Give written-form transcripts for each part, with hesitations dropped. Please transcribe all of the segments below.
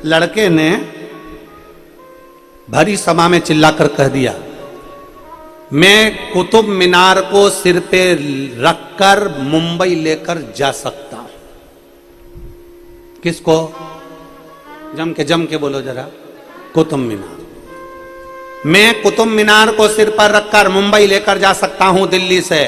लड़के ने भरी सभा में चिल्लाकर कह दिया, मैं कुतुब मीनार को सिर पे रखकर मुंबई लेकर जा सकता हूं। किसको? जम के बोलो जरा। कुतुब मीनार। मैं कुतुब मीनार को सिर पर रखकर मुंबई लेकर जा सकता हूं दिल्ली से।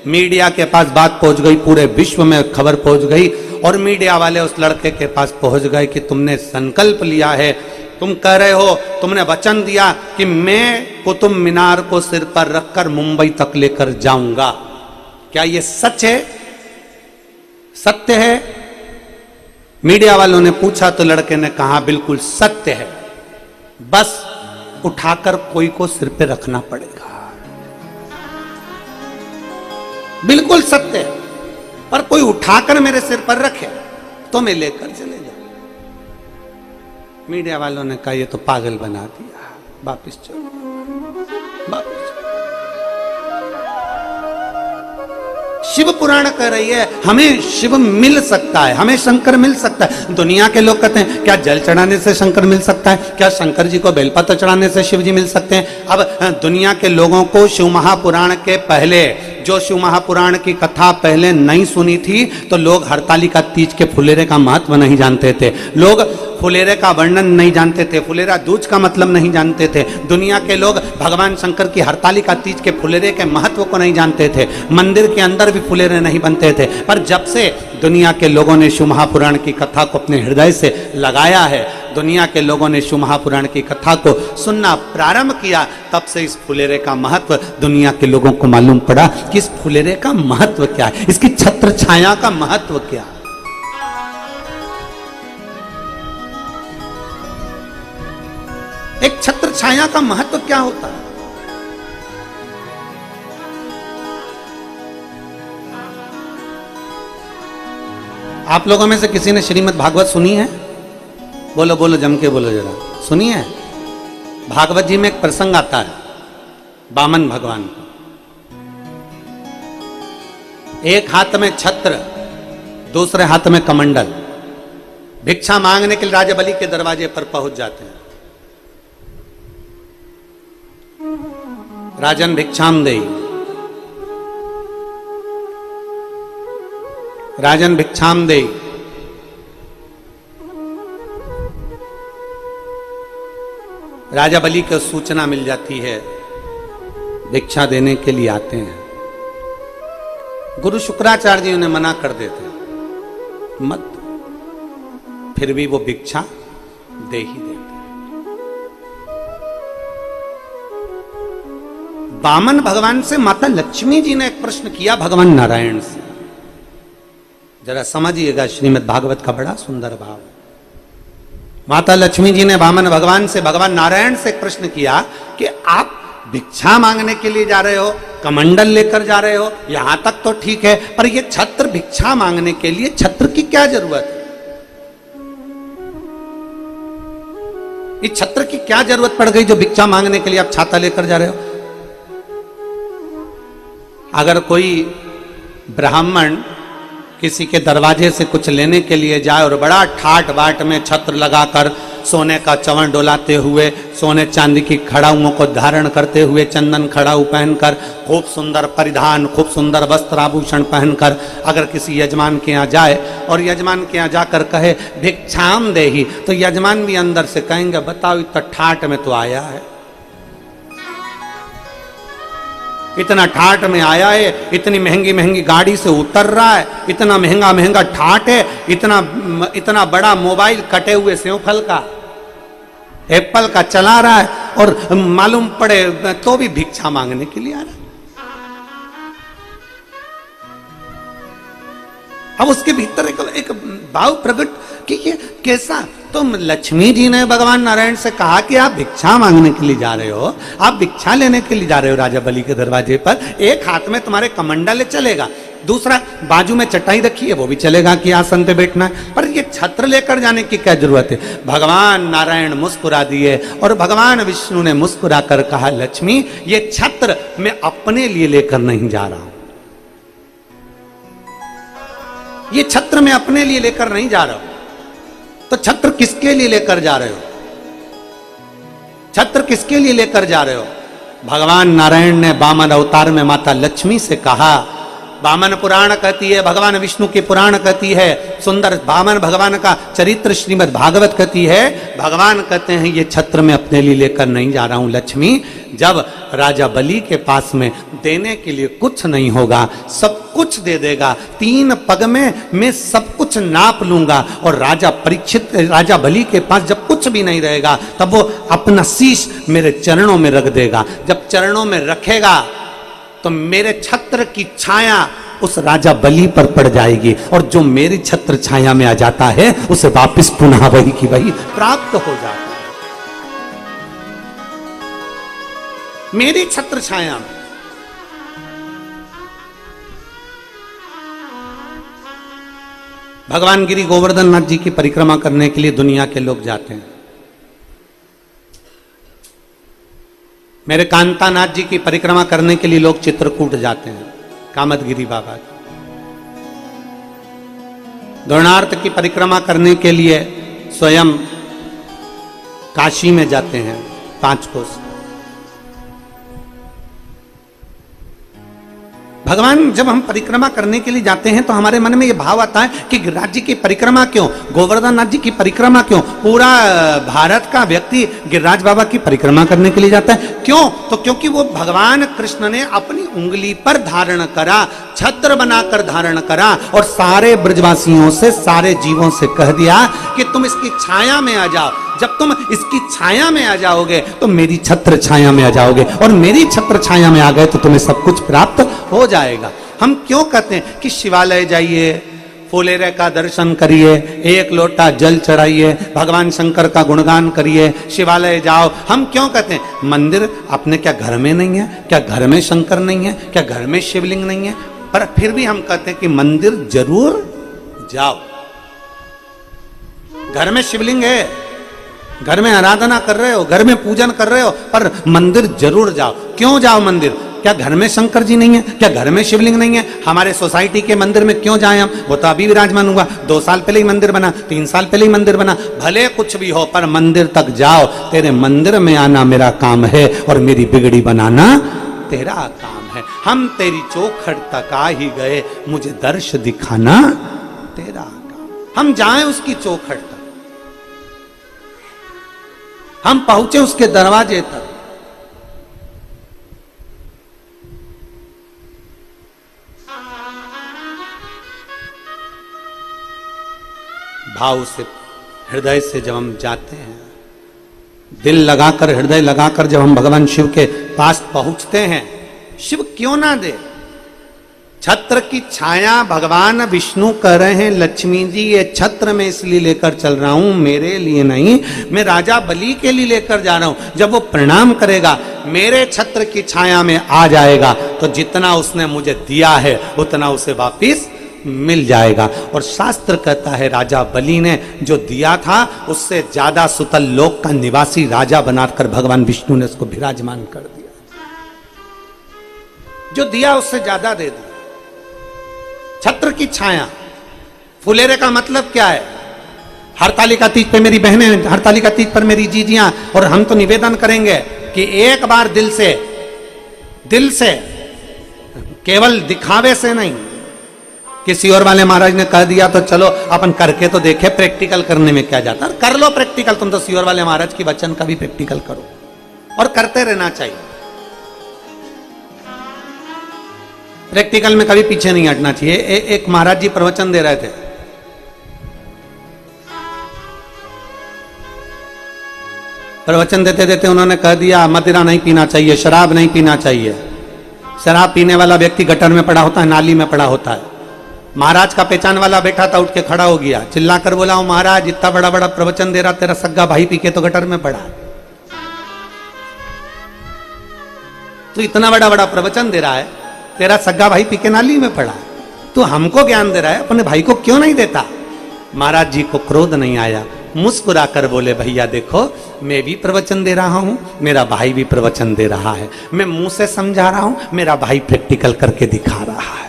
मीडिया के पास बात पहुंच गई, पूरे विश्व में खबर पहुंच गई और मीडिया वाले उस लड़के के पास पहुंच गए कि तुमने संकल्प लिया है, तुम कह रहे हो, तुमने वचन दिया कि मैं कुतुब मीनार को सिर पर रखकर मुंबई तक लेकर जाऊंगा। क्या यह सच है? सत्य है? मीडिया वालों ने पूछा तो लड़के ने कहा बिल्कुल सत्य है, बस उठाकर कोई को सिर पे रखना पड़ेगा। बिल्कुल सत्य है, पर कोई उठाकर मेरे सिर पर रखे तो मैं लेकर चले जाऊं। मीडिया वालों ने कहा ये तो पागल बना दिया, वापिस चलो, वापिस चलो। शिव पुराण कह रही है हमें शिव मिल सकता है, हमें शंकर मिल सकता है। दुनिया के लोग कहते हैं क्या जल चढ़ाने से शंकर मिल सकता है? क्या शंकर जी को बेलपत्र चढ़ाने से शिव जी मिल सकते हैं? अब दुनिया के लोगों को शिव महापुराण के पहले, जो शिव महापुराण की कथा पहले नहीं सुनी थी, तो लोग हरतालिका तीज के फुलेरे का महत्व नहीं जानते थे, लोग फुलेरे का वर्णन नहीं जानते थे, फुलेरा दूज का मतलब नहीं जानते थे। दुनिया के लोग भगवान शंकर की हरतालिका तीज के फुलेरे के महत्व को नहीं जानते थे। मंदिर के अंदर भी फुलेरे नहीं बनते थे। पर जब से दुनिया के लोगों ने शिव महापुराण की कथा को अपने हृदय से लगाया है, दुनिया के लोगों ने शिव महापुराण की कथा को सुनना प्रारंभ किया, तब से इस फुलेरे का महत्व दुनिया के लोगों को मालूम पड़ा कि इस फुलेरे का महत्व क्या है, इसकी छत्र छाया का महत्व क्या है। एक छत्र छाया का महत्व क्या होता है? आप लोगों में से किसी ने श्रीमद् भागवत सुनी है? बोलो बोलो, जम के बोलो जरा। सुनी है? भागवत जी में एक प्रसंग आता है वामन भगवान का। एक हाथ में छत्र, दूसरे हाथ में कमंडल, भिक्षा मांगने के लिए राजा बलि के दरवाजे पर पहुंच जाते हैं। राजन भिक्षाम देई, राजन भिक्षाम देई। राजा बलि को सूचना मिल जाती है, भिक्षा देने के लिए आते हैं। गुरु शुक्राचार्य जी उन्हें मना कर देते हैं, मत। फिर भी वो भिक्षा दे ही देते हैं। वामन भगवान से माता लक्ष्मी जी ने एक प्रश्न किया भगवान नारायण से। जरा समझिएगा, श्रीमद् भागवत का बड़ा सुंदर भाव है। माता लक्ष्मी जी ने वामन भगवान से, भगवान नारायण से एक प्रश्न किया कि आप भिक्षा मांगने के लिए जा रहे हो, कमंडल लेकर जा रहे हो, यहां तक तो ठीक है, पर ये छत्र भिक्षा मांगने के लिए छत्र की क्या जरूरत है? इस छत्र की क्या जरूरत पड़ गई जो भिक्षा मांगने के लिए आप छाता लेकर जा रहे हो? अगर कोई ब्राह्मण किसी के दरवाजे से कुछ लेने के लिए जाए और बड़ा ठाट बाट में छत्र लगाकर, सोने का चवन डोलाते हुए, सोने चांदी की खड़ाऊओं को धारण करते हुए, चंदन खड़ाऊ पहनकर, खूब सुंदर परिधान, खूब सुंदर वस्त्र आभूषण पहनकर अगर किसी यजमान के यहाँ जाए और यजमान के यहाँ जाकर कहे भिक्षाम देहि, तो यजमान भी अंदर से कहेंगे बताओ इतना ठाट में तो आया है, इतना ठाट में आया है, इतनी महंगी महंगी गाड़ी से उतर रहा है, इतना महंगा महंगा ठाट है, इतना बड़ा मोबाइल कटे हुए सेवफल का, एप्पल का चला रहा है, और मालूम पड़े तो भी भिक्षा मांगने के लिए आ रहा है। अब उसके भीतर एक भाव प्रकट कि ये कैसा? तो लक्ष्मी जी ने भगवान नारायण से कहा कि आप भिक्षा मांगने के लिए जा रहे हो, आप भिक्षा लेने के लिए जा रहे हो राजा बलि के दरवाजे पर, एक हाथ में तुम्हारे कमंडल चलेगा, दूसरा बाजू में चटाई रखी है वो भी चलेगा कि आसन पे बैठना है, पर ये छत्र लेकर जाने की क्या जरूरत है? भगवान नारायण मुस्कुरा दिए और भगवान विष्णु ने मुस्कुरा कर कहा लक्ष्मी ये छत्र मैं अपने लिए लेकर नहीं जा रहा हूं, ये छत्र मैं अपने लिए लेकर नहीं जा रहा हूं, तो छत्र किसके लिए लेकर जा रहे हो? छत्र किसके लिए लेकर जा रहे हो? भगवान नारायण ने वामन अवतार में माता लक्ष्मी से कहा, वामन पुराण कहती है, भगवान विष्णु की पुराण कहती है, सुंदर वामन भगवान का चरित्र श्रीमद् भागवत कहती है, भगवान कहते हैं ये छत्र मैं अपने लिए लेकर नहीं जा रहा हूं लक्ष्मी। जब राजा बलि के पास में देने के लिए कुछ नहीं होगा, सब कुछ दे देगा, 3 पग में मैं सब कुछ नाप लूंगा, और राजा बलि के पास जब कुछ भी नहीं रहेगा तब वो अपना शीश मेरे चरणों में रख देगा। जब चरणों में रखेगा तो मेरे छत्र की छाया उस राजा बलि पर पड़ जाएगी, और जो मेरी छत्र छाया में आ जाता है उसे वापस पुनः वही की वही प्राप्त हो जाता है। मेरी छत्र छाया में भगवान गिरि गोवर्धन नाथ जी की परिक्रमा करने के लिए दुनिया के लोग जाते हैं। मेरे कांतानाथ जी की परिक्रमा करने के लिए लोग चित्रकूट जाते हैं, कामदगिरी बाबा की। द्रोणार्थ की परिक्रमा करने के लिए स्वयं काशी में जाते हैं 5 कोस। भगवान जब हम परिक्रमा करने के लिए जाते हैं तो हमारे मन में यह भाव आता है कि गिरिराज जी की परिक्रमा क्यों, गोवर्धन नाथ जी की परिक्रमा क्यों, पूरा भारत का व्यक्ति गिरिराज बाबा की परिक्रमा करने के लिए जाता है। क्यों? तो क्योंकि वो भगवान कृष्ण ने अपनी उंगली पर धारण करा, छत्र बनाकर धारण करा, और सारे ब्रजवासियों से, सारे जीवों से कह दिया कि तुम इसकी छाया में आ जाओ। जब तुम इसकी छाया में आ जाओगे तो मेरी छत्र छाया में आ जाओगे, और मेरी छत्र छाया में आ गए तो तुम्हें सब कुछ प्राप्त हो जाएगा। हम क्यों कहते हैं कि शिवालय जाइए, फुलेरे का दर्शन करिए, 1 लोटा जल चढ़ाइए, भगवान शंकर का गुणगान करिए, शिवालय जाओ। हम क्यों कहते हैं? मंदिर अपने क्या घर में नहीं है? क्या घर में शंकर नहीं है? क्या घर में शिवलिंग नहीं है? पर फिर भी हम कहते हैं कि मंदिर जरूर जाओ। घर में शिवलिंग है, घर में आराधना कर रहे हो, घर में पूजन कर रहे हो, पर मंदिर जरूर जाओ। क्यों जाओ मंदिर? क्या घर में शंकर जी नहीं है? क्या घर में शिवलिंग नहीं है? हमारे सोसाइटी के मंदिर में क्यों जाएं हम? वो तो अभी विराजमान हुआ, 2 साल पहले ही मंदिर बना, 3 साल पहले ही मंदिर बना। भले कुछ भी हो पर मंदिर तक जाओ। तेरे मंदिर में आना मेरा काम है, और मेरी बिगड़ी बनाना तेरा काम है। हम तेरी चौखट तक आ ही गए, मुझे दर्श दिखाना तेरा काम। हम जाएं उसकी चौखट तक, हम पहुंचे उसके दरवाजे तक। भाव से, हृदय से जब हम जाते हैं, दिल लगाकर, हृदय लगाकर जब हम भगवान शिव के पास पहुंचते हैं, शिव क्यों ना दे? छत्र की छाया भगवान विष्णु कह रहे हैं, लक्ष्मी जी ये छत्र मैं इसलिए लेकर चल रहा हूं, मेरे लिए नहीं, मैं राजा बलि के लिए लेकर जा रहा हूं। जब वो प्रणाम करेगा, मेरे छत्र की छाया में आ जाएगा, तो जितना उसने मुझे दिया है उतना उसे वापिस मिल जाएगा। और शास्त्र कहता है राजा बलि ने जो दिया था उससे ज्यादा सुतल लोक का निवासी राजा बनाकर भगवान विष्णु ने उसको विराजमान कर दिया। जो दिया उससे ज्यादा दे दिया। छत्र की छाया, फुलेरे का मतलब क्या है? हरतालिका तीज पे मेरी बहनें, हरतालिका तीज पर मेरी जीजियां, और हम तो निवेदन करेंगे कि एक बार दिल से केवल दिखावे से नहीं, किसी और वाले महाराज ने कह दिया तो चलो अपन करके तो देखे, प्रैक्टिकल करने में क्या जाता है? कर लो प्रैक्टिकल, तुम तो सियोर वाले महाराज की वचन का भी प्रैक्टिकल करो, और करते रहना चाहिए। प्रैक्टिकल में कभी पीछे नहीं हटना चाहिए। एक महाराज जी प्रवचन दे रहे थे, प्रवचन देते देते उन्होंने कह दिया मदिरा नहीं पीना चाहिए, शराब नहीं पीना चाहिए। शराब पीने वाला व्यक्ति गटर में पड़ा होता है, नाली में पड़ा होता है। महाराज का पहचान वाला बैठा था, उठ के खड़ा हो गया, चिल्लाकर बोला, महाराज इतना बड़ा बड़ा प्रवचन दे रहा, तेरा सग्गा भाई पी के तो गटर में पड़ा। तो इतना बड़ा बड़ा प्रवचन दे रहा है, तेरा सग्गा भाई पी के नाली में पड़ा, तो हमको ज्ञान दे रहा है, अपने भाई को क्यों नहीं देता? महाराज जी को क्रोध नहीं आया, मुस्कुराकर बोले, भैया देखो मैं भी प्रवचन दे रहा हूं, मेरा भाई भी प्रवचन दे रहा है, मैं मुंह से समझा रहा हूं, मेरा भाई प्रैक्टिकल करके दिखा रहा है।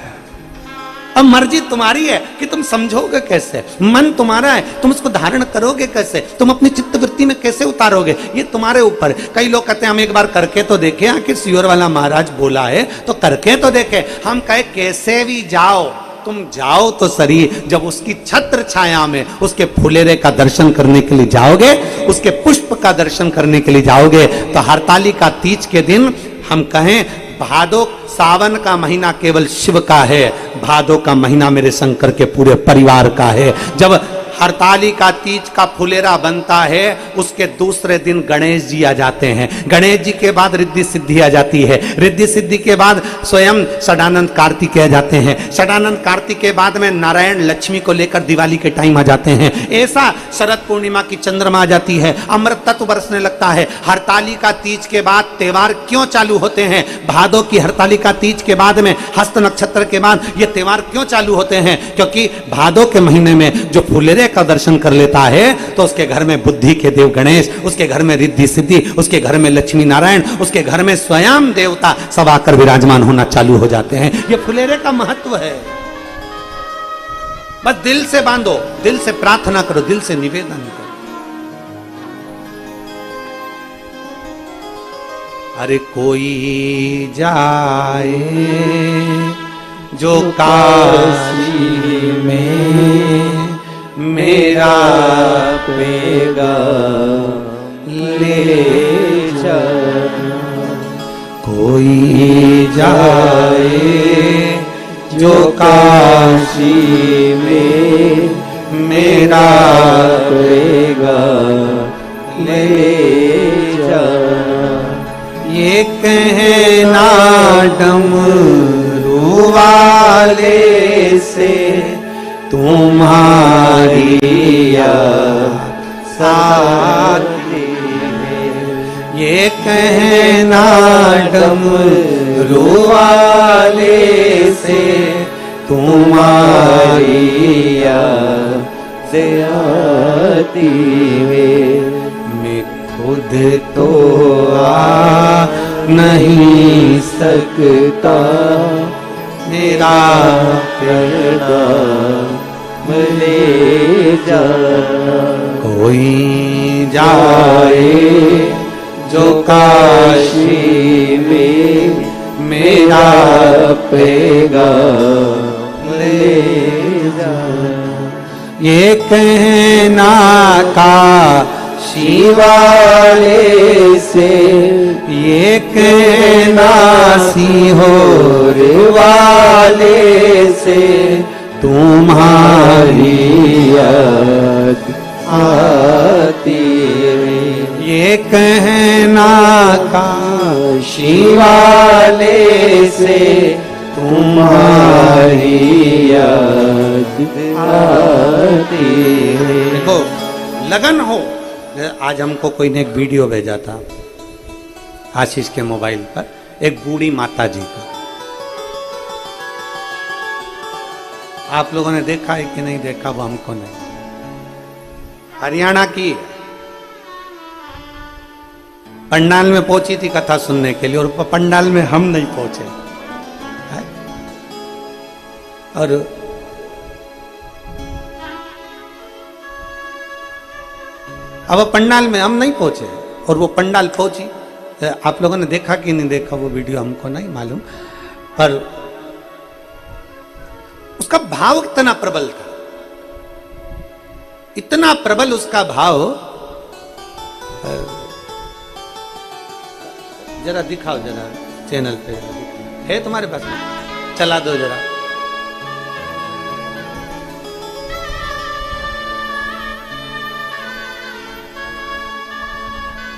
अब मर्जी तुम्हारी है कि तुम समझोगे कैसे, मन तुम्हारा है, तुम उसको धारण करोगे कैसे, तुम अपनी चित्त वृत्ति में कैसे उतारोगे, ये तुम्हारे ऊपर। कई लोग कहते हैं हम एक बार करके तो देखें, आखिर सियोर वाला महाराज बोला है तो करके तो देखें। हम कहे कैसे भी जाओ, तुम जाओ तो सही, जब उसकी छत्र छाया में उसके फुलेरे का दर्शन करने के लिए जाओगे, उसके पुष्प का दर्शन करने के लिए जाओगे, तो हरतालिका तीज के दिन हम कहें भादो सावन का महीना केवल शिव का है, भादो का महीना मेरे शंकर के पूरे परिवार का है। जब हरतालिका तीज का फुलेरा बनता है, उसके दूसरे दिन गणेश जी आ जाते हैं, गणेश जी के बाद रिद्धि सिद्धि आ जाती है, रिद्धि सिद्धि के बाद स्वयं षडानंद कार्तिक आ जाते हैं, षडानंद कार्तिक के बाद में नारायण लक्ष्मी को लेकर दिवाली के टाइम आ जाते हैं। ऐसा शरद पूर्णिमा की चंद्रमा आ जाती है, अमृत तत्व बरसने लगता है। हरतालिका तीज के बाद त्योहार क्यों चालू होते हैं, भादो की हरतालिका तीज के बाद में हस्त नक्षत्र के बाद ये त्योहार क्यों चालू होते हैं, क्योंकि भादो के महीने में जो फुलेरे का दर्शन कर लेता है तो उसके घर में बुद्धि के देव गणेश, उसके घर में रिद्धि सिद्धि, उसके घर में लक्ष्मी नारायण, उसके घर में स्वयं देवता सब आकर विराजमान होना चालू हो जाते हैं। ये फुलेरे का महत्व है। बस दिल से बांधो, दिल से प्रार्थना करो, दिल से निवेदन करो। अरे कोई जाए जो काशी में मेरा पेगा ले चल, कोई जाए जो काशी में मेरा पेगा ले चल। ये कहना डमरू वाले से तुम्हारी साथी में, ये कहना डमरू वाले से तुम्हारी आती में, मैं खुद तो आ नहीं सकता, मेरा प्यारा ले जा। कोई जाए जो काशी में मेरा पैगाम ले जा। ये कहना काशी वाले से, ये कहना सीहोर वाले से तुम्हारी याद आती है। ये कहना काशी वाले से तुम्हारी याद आती है। देखो लगन हो। आज हमको कोई ने एक वीडियो भेजा था आशीष के मोबाइल पर, एक बूढ़ी माता जी का। आप लोगों ने देखा है कि नहीं देखा वो हमको नहीं। हरियाणा की पंडाल में पहुंची थी कथा सुनने के लिए, और पंडाल में हम नहीं पहुंचे है? और अब पंडाल में हम नहीं पहुंचे और वो पंडाल पहुंची। आप लोगों ने देखा कि नहीं देखा वो वीडियो हमको नहीं मालूम, पर उसका भाव इतना प्रबल था, इतना प्रबल उसका भाव। जरा दिखाओ, जरा चैनल पे है तुम्हारे पास, चला दो जरा।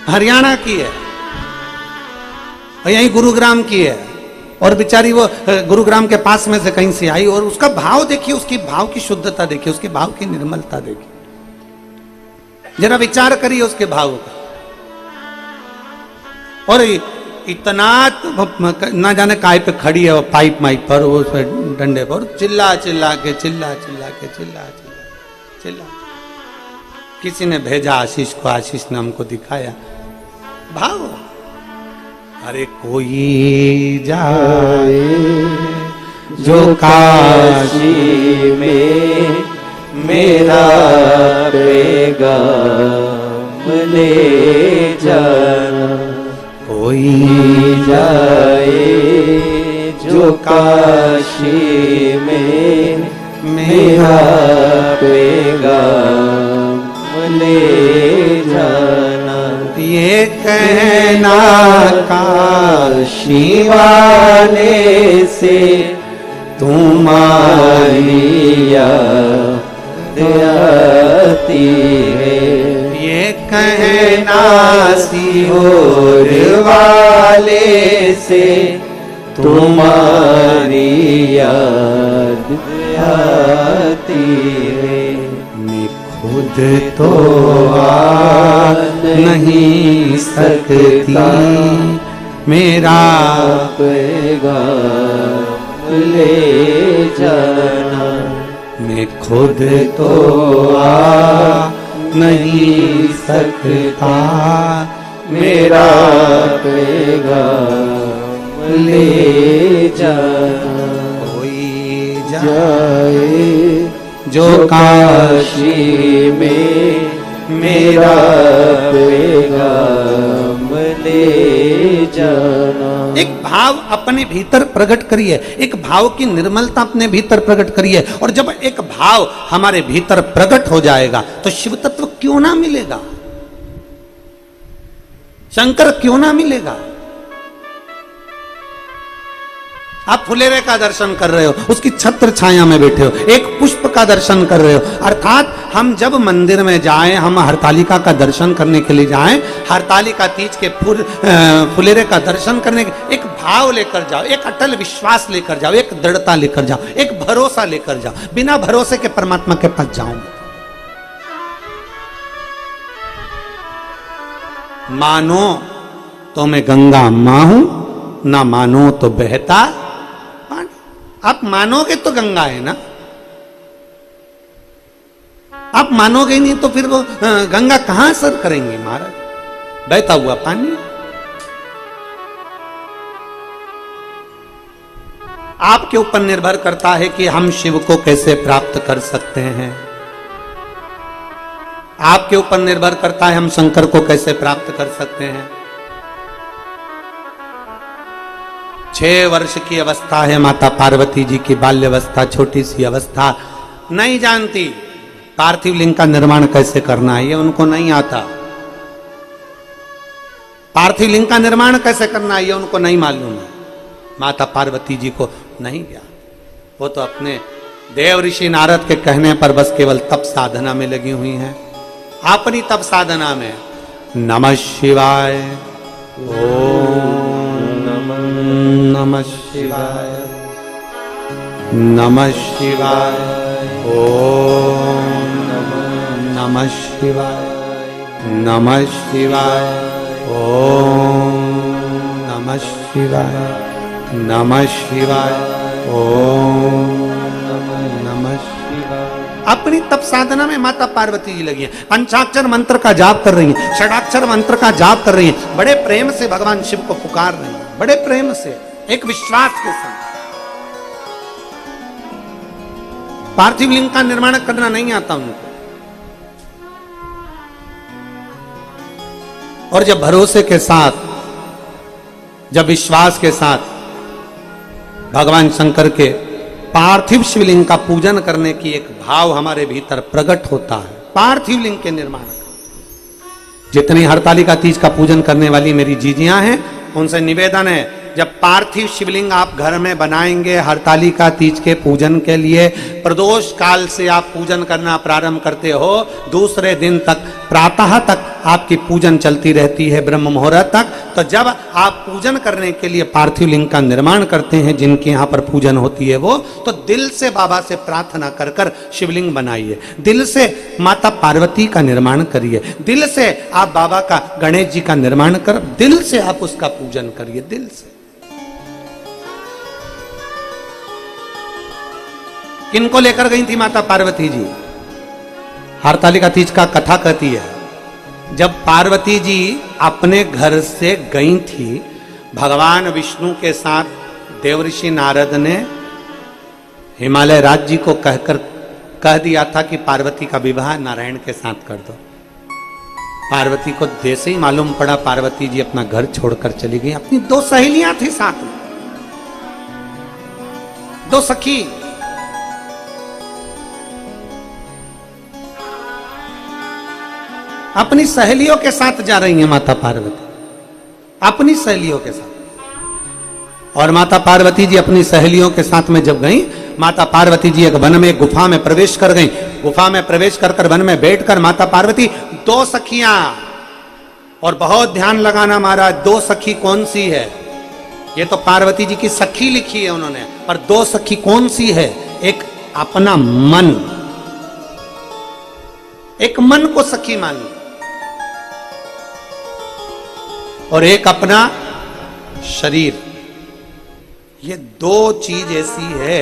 हरियाणा की है और यहीं गुरुग्राम की है, और बेचारी वो गुरुग्राम के पास में से कहीं से आई, और उसका भाव देखिए, उसकी भाव की शुद्धता देखिए, उसके भाव की निर्मलता देखिए। जरा विचार करिए उसके भाव का। और इतना ना जाने काय पे खड़ी है वो पाइप माइप पर, वो डंडे पर चिल्ला चिल्ला के किसी ने भेजा आशीष को, आशीष ने हमको दिखाया भाव। अरे कोई जाए जो काशी में मेरा पैगाम ले जाना। कोई जाए जो काशी में मेरा पैगाम ले जाना। ये कहना काशी वाले से तुम्हारी याद आती है। ये कहना सीहोर वाले से तुम्हारी याद आती है। मैं खुद तो आ नहीं सकती मेरा पैगाम ले जाना। मैं खुद तो आ नहीं सकता मेरा पैगाम ले जाना। कोई जाए जो काशी में मेरा पैगाम ले जाना। एक भाव अपने भीतर प्रकट करिए, एक भाव की निर्मलता अपने भीतर प्रकट करिए, और जब एक भाव हमारे भीतर प्रकट हो जाएगा तो शिव तत्व क्यों ना मिलेगा, शंकर क्यों ना मिलेगा। आप फुलेरे का दर्शन कर रहे हो, उसकी छत्र छाया में बैठे हो, एक पुष्प का दर्शन कर रहे हो। अर्थात हम जब मंदिर में जाएं, हम हरतालिका का दर्शन करने के लिए जाएं, हरतालिका तीज के फुलेरे का दर्शन करने के एक भाव लेकर जाओ, एक अटल विश्वास लेकर जाओ, एक दृढ़ता लेकर जाओ, एक भरोसा लेकर जाओ। बिना भरोसे के परमात्मा के पास जाऊंगा। मानो तो मैं गंगा मां हूं, ना मानो तो बहता पानी। आप मानोगे तो गंगा है ना, आप मानोगे नहीं तो फिर वो गंगा कहां असर करेंगे महाराज, बहता हुआ पानी। आपके ऊपर निर्भर करता है कि हम शिव को कैसे प्राप्त कर सकते हैं। आपके ऊपर निर्भर करता है हम शंकर को कैसे प्राप्त कर सकते हैं। 6 वर्ष की अवस्था है माता पार्वती जी की, बाल्यावस्था, छोटी सी अवस्था, नहीं जानती पार्थिव लिंग का निर्माण कैसे करना है, ये उनको नहीं आता। पार्थिव लिंग का निर्माण कैसे करना है ये उनको नहीं मालूम है, माता पार्वती जी को नहीं ज्ञान। वो तो अपने देव ऋषि नारद के कहने पर बस केवल तप साधना में लगी हुई हैं, अपनी तप साधना में। नमः शिवाय, ओम नमः शिवाय, नमः शिवाय, ओम नमः शिवाय, नमः शिवाय, ओम नमः शिवाय, नमः शिवाय, ओम नमः शिवाय। अपनी तप साधना में माता पार्वती जी लगी हैं, पंचाक्षर मंत्र का जाप कर रही हैं, षडाक्षर मंत्र का जाप कर रही हैं, बड़े प्रेम से भगवान शिव को पुकार रही हैं, बड़े प्रेम से, एक विश्वास के साथ। पार्थिव लिंग का निर्माण करना नहीं आता उनको, और जब भरोसे के साथ, जब विश्वास के साथ भगवान शंकर के पार्थिव शिवलिंग का पूजन करने की एक भाव हमारे भीतर प्रकट होता है, पार्थिव लिंग के निर्माण का। जितनी हरतालिका तीज का पूजन करने वाली मेरी जीजियां हैं, उनसे निवेदन है, जब पार्थिव शिवलिंग आप घर में बनाएंगे हरतालिका तीज के पूजन के लिए, प्रदोष काल से आप पूजन करना प्रारंभ करते हो, दूसरे दिन तक प्रातः तक आपकी पूजन चलती रहती है, ब्रह्म मुहूर्त तक। तो जब आप पूजन करने के लिए पार्थिव लिंग का निर्माण करते हैं, जिनके यहाँ पर पूजन होती है वो, तो दिल से बाबा से प्रार्थना कर कर शिवलिंग बनाइए, दिल से माता पार्वती का निर्माण करिए, दिल से आप बाबा का, गणेश जी का निर्माण कर, दिल से आप उसका पूजन करिए, दिल से। किनको लेकर गई थी माता पार्वती जी? हरतालिका तीज का कथा कहती है, जब पार्वती जी अपने घर से गई थी, भगवान विष्णु के साथ देवऋषि नारद ने हिमालय राज जी को कहकर कह दिया था कि पार्वती का विवाह नारायण के साथ कर दो। पार्वती को जैसे ही मालूम पड़ा, पार्वती जी अपना घर छोड़कर चली गई। अपनी 2 सहेलियां थी साथ में, 2 सखी। अपनी सहेलियों के साथ जा रही हैं माता पार्वती, अपनी सहेलियों के साथ। और माता पार्वती जी अपनी सहेलियों के साथ में जब गई, माता पार्वती जी एक वन में, एक गुफा में प्रवेश कर गई। गुफा में प्रवेश कर वन में बैठकर माता पार्वती 2 सखियां, और बहुत ध्यान लगाना महाराज, 2 सखी कौन सी है? ये तो पार्वती जी की सखी लिखी है उन्होंने, पर 2 सखी कौन सी है? एक अपना मन, एक मन को सखी मानी, और एक अपना शरीर। ये 2 चीज ऐसी है,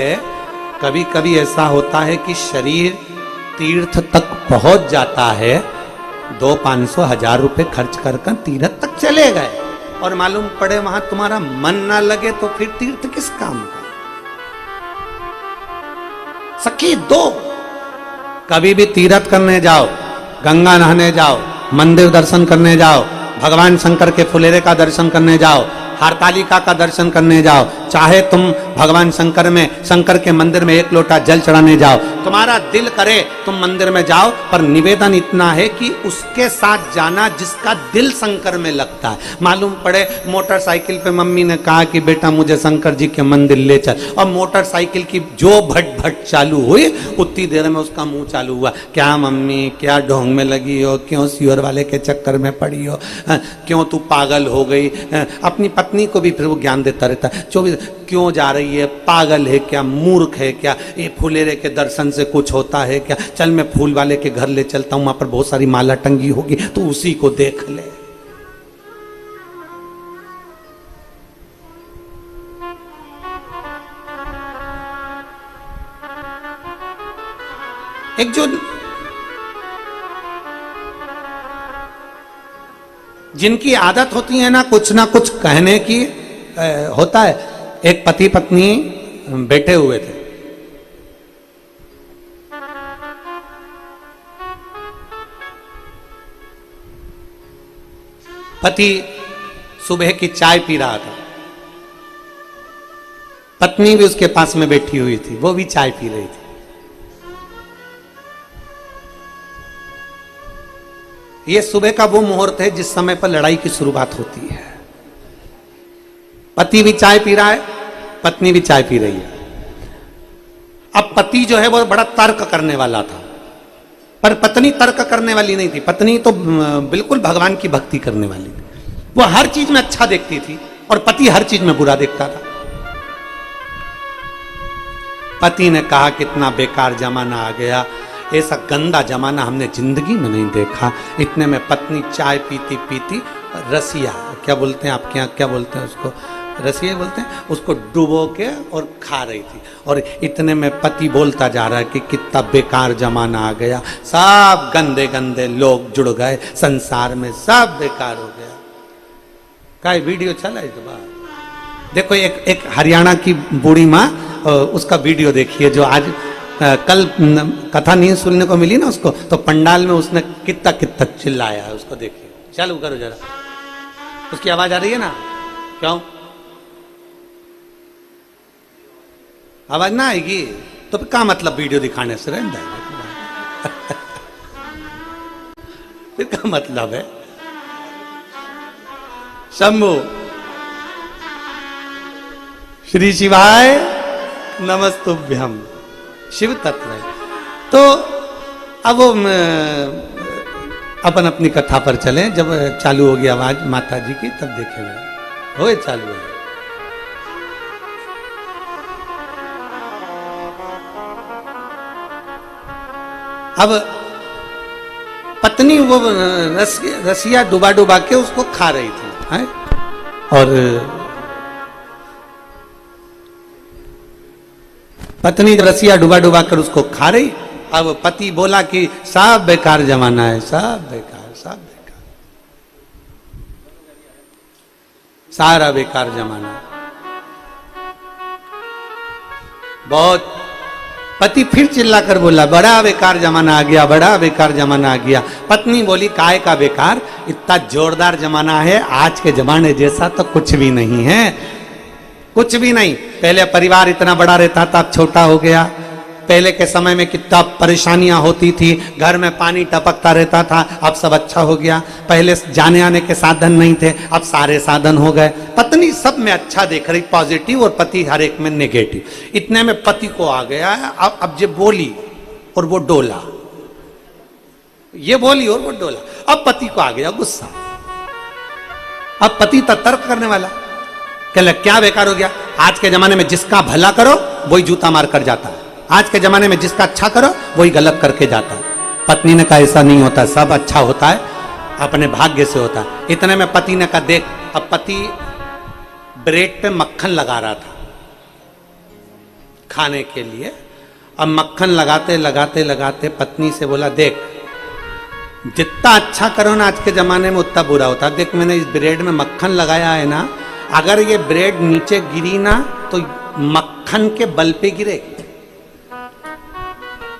कभी कभी ऐसा होता है कि शरीर तीर्थ तक पहुंच जाता है, 200-500-1000 रुपए खर्च कर तीर्थ तक चले गए, और मालूम पड़े वहां तुम्हारा मन ना लगे तो फिर तीर्थ किस काम का? सखी 2, कभी भी तीर्थ करने जाओ, गंगा नहाने जाओ, मंदिर दर्शन करने जाओ, भगवान शंकर के फुलेरे का दर्शन करने जाओ, हरतालिका का दर्शन करने जाओ, चाहे तुम भगवान शंकर में, शंकर के मंदिर में 1 लोटा जल चढ़ाने जाओ, तुम्हारा दिल करे तुम मंदिर में जाओ, पर निवेदन इतना है कि उसके साथ जाना जिसका दिल शंकर में लगता है। मालूम पड़े मोटरसाइकिल पे मम्मी ने कहा कि बेटा मुझे शंकर जी के मंदिर ले चल, और मोटरसाइकिल की जो भट भट चालू हुई, उतनी देर में उसका मुंह चालू हुआ, क्या मम्मी क्या ढोंग में लगी हो, क्यों सियोर वाले के चक्कर में पड़ी हो, क्यों तू पागल हो गई? अपनी पत्नी को भी फिर वो ज्ञान देता रहता है 24, क्यों जा रही है, पागल है क्या, मूर्ख है क्या, ये फुलेरे के दर्शन से कुछ होता है क्या? चल मैं फूल वाले के घर ले चलता हूं, वहां पर बहुत सारी माला टंगी होगी, तो उसी को देख ले। एक जो जिनकी आदत होती है ना कुछ कहने की, होता है। एक पति पत्नी बैठे हुए थे, पति सुबह की चाय पी रहा था, पत्नी भी उसके पास में बैठी हुई थी, वो भी चाय पी रही थी। ये सुबह का वो मुहूर्त है जिस समय पर लड़ाई की शुरुआत होती है। पति भी चाय पी रहा है, पत्नी भी चाय पी रही है। अब पति जो है वो बड़ा तर्क करने वाला था, पर पत्नी तर्क करने वाली नहीं थी। पत्नी तो बिल्कुल भगवान की भक्ति करने वाली थी, वो हर चीज में अच्छा देखती थी, और पति हर चीज में बुरा देखता था। पति ने कहा कितना बेकार जमाना आ गया, ऐसा गंदा जमाना हमने जिंदगी में नहीं देखा। इतने में पत्नी चाय पीती पीती रसिया, क्या बोलते हैं आपके यहाँ, क्या बोलते हैं उसको, रसिया बोलते हैं, उसको डुबो के और खा रही थी। और इतने में पति बोलता जा रहा है कि कितना बेकार जमाना आ गया, सब गंदे गंदे लोग जुड़ गए संसार में, सब बेकार हो गया। का वीडियो चला इस बार देखो, एक हरियाणा की बूढ़ी माँ, उसका वीडियो देखिए, जो आज कल कथा नहीं सुनने को मिली ना उसको, तो पंडाल में उसने कितना कितना चिल्लाया है, उसको देखिए। चालू करो जरा, उसकी आवाज आ रही है ना? क्यों आवाज ना आएगी तो क्या मतलब वीडियो दिखाने से रहता है? फिर क्या मतलब है? शंभु श्री शिवाय नमस्तुभ्यम, शिव तत्व है। तो अब वो अपन अपनी कथा पर चले। जब चालू होगी आवाज माता जी की तब देखेंगे। हो चालू है। अब पत्नी वो रसिया डुबा डुबा के उसको खा रही थी, है? और पत्नी रसिया डुबा डुबा कर उसको खा रही। अब पति बोला कि सब बेकार जमाना है, सब बेकार, सब बेकार, सारा बेकार जमाना। बहुत पति फिर चिल्लाकर बोला, बड़ा बेकार जमाना आ गया, बड़ा बेकार जमाना आ गया। पत्नी बोली, काय का बेकार, इतना जोरदार जमाना है, आज के जमाने जैसा तो कुछ भी नहीं है, कुछ भी नहीं। पहले परिवार इतना बड़ा रहता था, अब छोटा हो गया। पहले के समय में कितना परेशानियां होती थी, घर में पानी टपकता रहता था, अब सब अच्छा हो गया। पहले जाने आने के साधन नहीं थे, अब सारे साधन हो गए। पत्नी सब में अच्छा देख रही, पॉजिटिव, और पति हर एक में नेगेटिव। इतने में पति को आ गया है, अब जो बोली और वो डोला, ये बोली और वो डोला। अब पति को आ गया गुस्सा। अब पति तो तर्क करने वाला, कहले क्या बेकार हो गया, आज के जमाने में जिसका भला करो वही जूता मार कर जाता है, आज के जमाने में जिसका अच्छा करो वही गलत करके जाता है। पत्नी ने कहा ऐसा नहीं होता, सब अच्छा होता है, अपने भाग्य से होता है। इतने में पति ने कहा देख, अब पति ब्रेड पे मक्खन लगा रहा था खाने के लिए। अब मक्खन लगाते लगाते लगाते पत्नी से बोला, देख जितना अच्छा करो ना आज के जमाने में उतना बुरा होता है। देख मैंने इस ब्रेड में मक्खन लगाया है ना, अगर ये ब्रेड नीचे गिरी ना तो मक्खन के बल पे गिरेगी।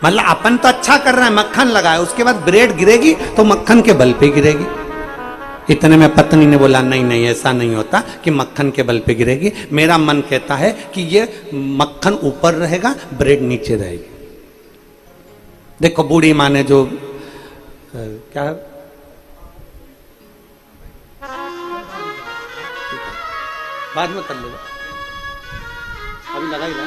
मतलब अपन तो अच्छा कर रहा है, मक्खन लगाया, उसके बाद ब्रेड गिरेगी तो मक्खन के बल पे गिरेगी। इतने में पत्नी ने बोला, नहीं नहीं ऐसा नहीं होता कि मक्खन के बल पे गिरेगी, मेरा मन कहता है कि ये मक्खन ऊपर रहेगा, ब्रेड नीचे रहेगी। देखो बूढ़ी माँ ने जो क्या बाद में कर लेगा, अभी लगा ही रहा।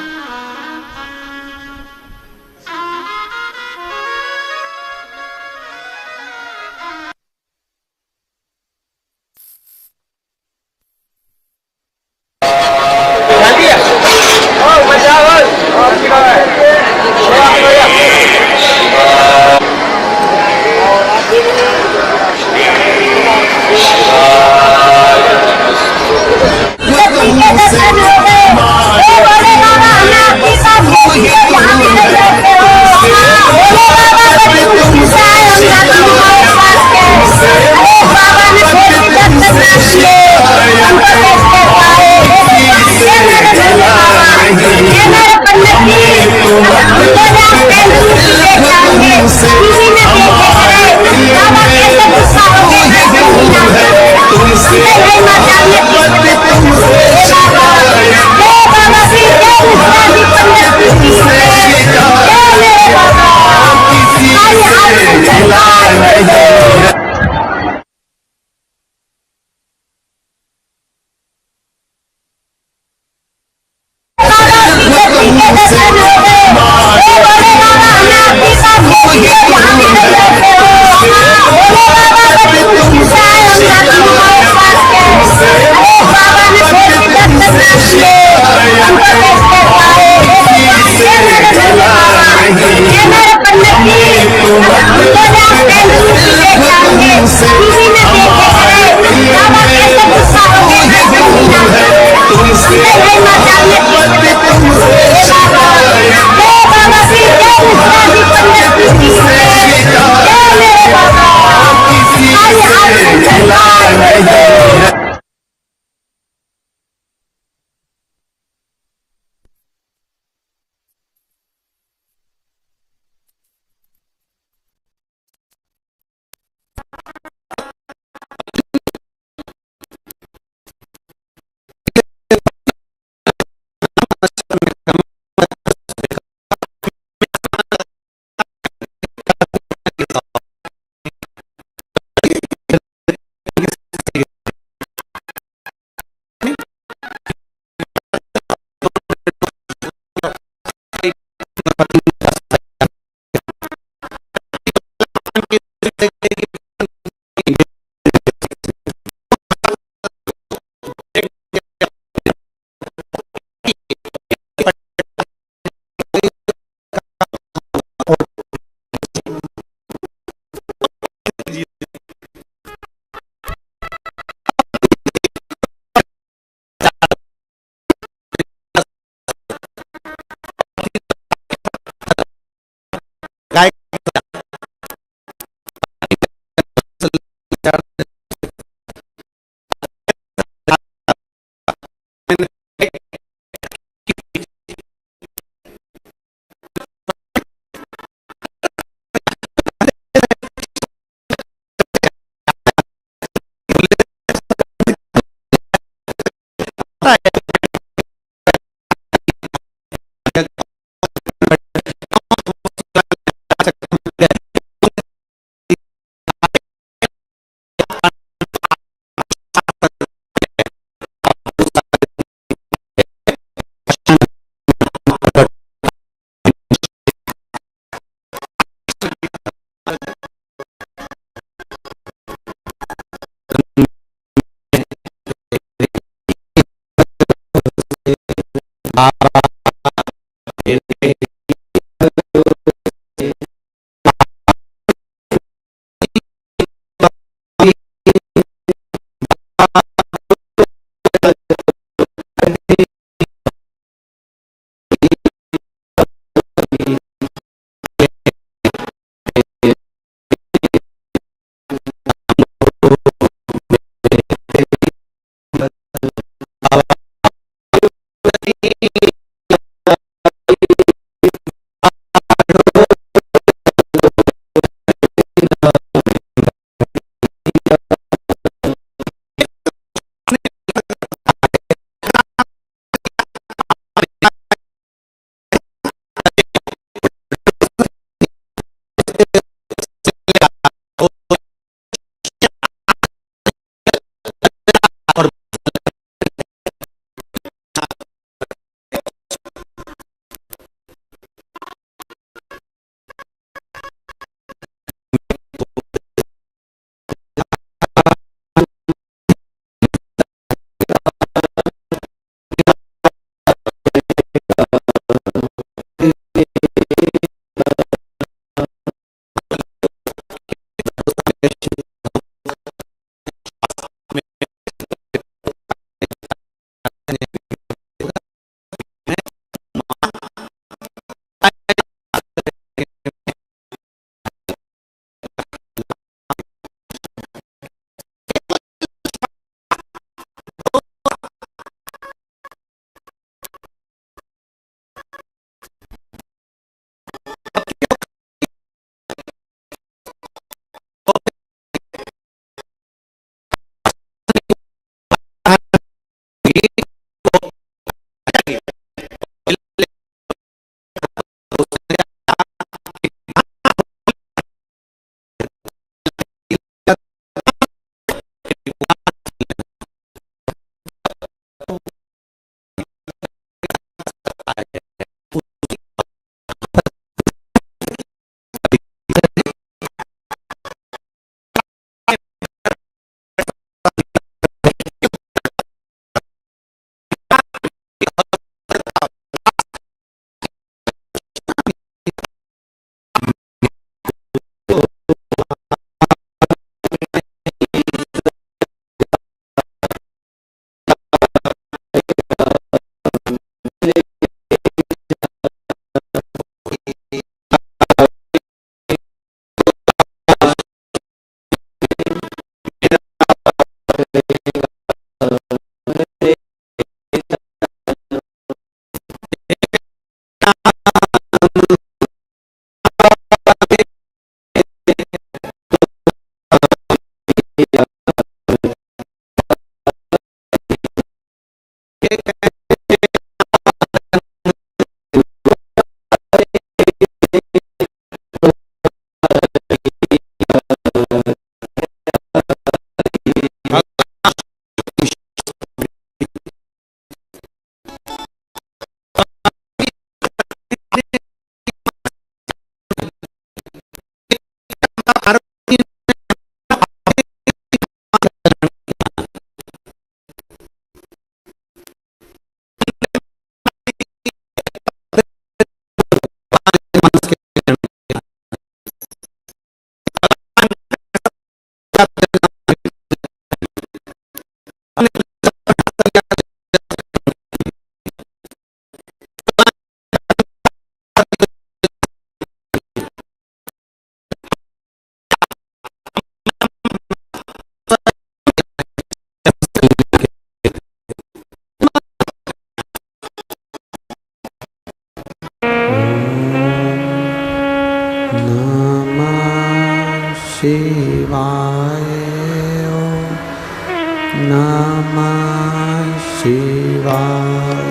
नमः शिवाय।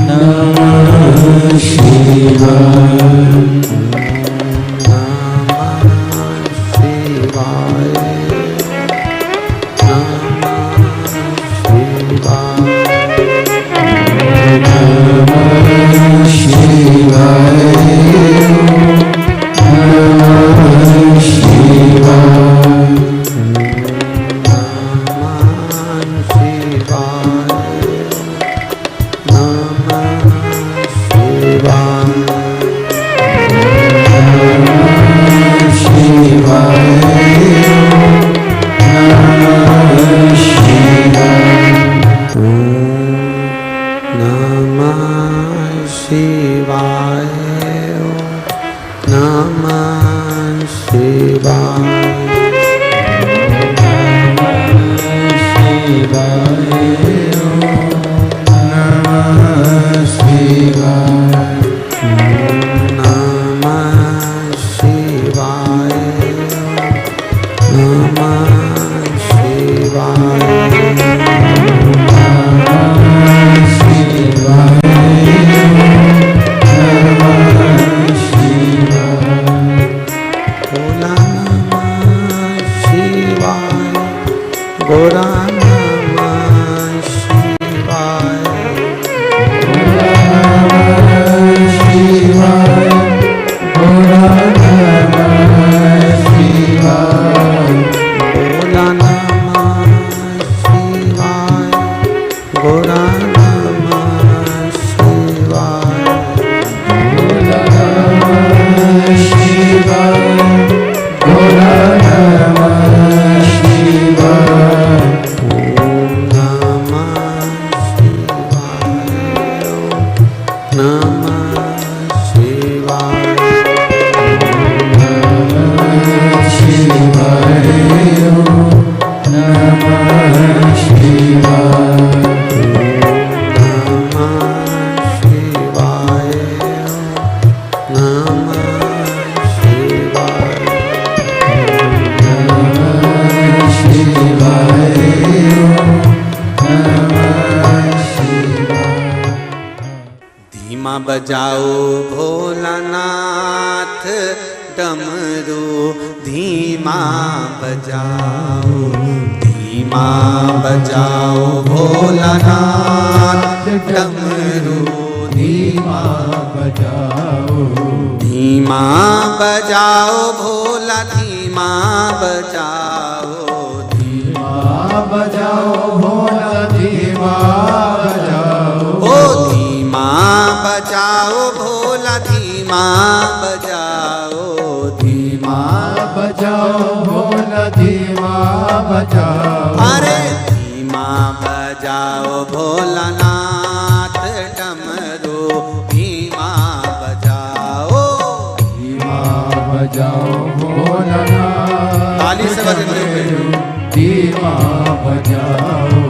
नमः शिवाय। बजाओ भोलानाथ डमरू धीमा बजाओ, धीमा बजाओ भोलानाथ डमरू धीमा बजाओ, धीमा बजाओ भोला धीमा बजाओ, धीमा बजाओ भोला धीमा बजाओ, ओ धीमा बजाओ भोला धीमा बजाओ, धीमा बजाओ भोला धीमा बजाओ, अरे धीमा बजाओ भोलानाथ डमरू धीमा बजाओ, धीमा बजाओ भोलानाथ, ताली से बजते हुए धीमा बजाओ।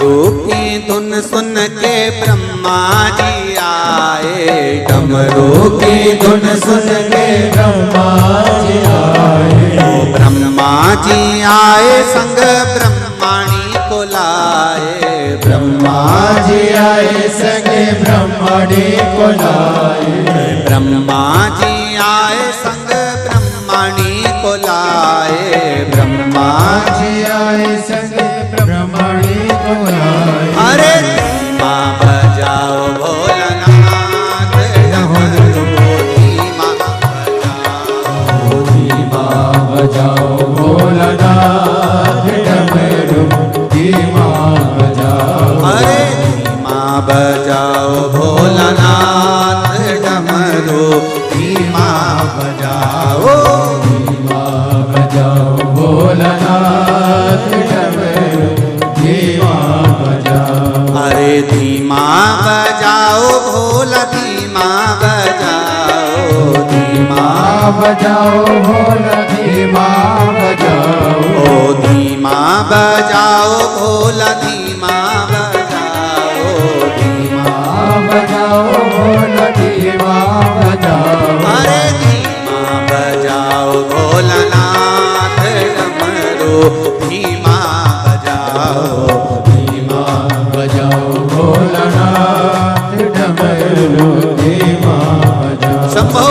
डमरू की धुन सुन के ब्रह्मा जी आए, डमरू की धुन सुन के ब्रह्मा जी आए। ब्रह्मा जी आए संग ब्रह्माणी को लाए, ब्रह्मा जी आए संगे ब्रह्मणी को लाए। ब्रह्मा जी आए संग ब्रह्माणी को लाए, ब्रह्मा जी आए संगे ब्रह्मणी को लाए। अरे धीमा बजाओ भोलानाथ, डमरू धीमा बजाओ, धीमा बजाओ भोलानाथ, डमरू धीमा बजाओ। अरे धीमा बजाओ भोलानाथ, डमरू धीमा बजाओ, धीमा बजाओ भोलानाथ, डमरू धीमा बजाओ। अरे धीमा बजाओ भोला धीमा बजाओ, धीमा बजाओ भोला धीमा बजाओ। ओ धीमा बजाओ भोला धीमा बजाओ, धीमा बजाओ भोला धीमा बजाओ। अरे धीमा बजाओ भोलानाथ, डमरू धीमा बजाओ, धीमा बजाओ भोलानाथ, डमरू धीमा बजाओ। शंभो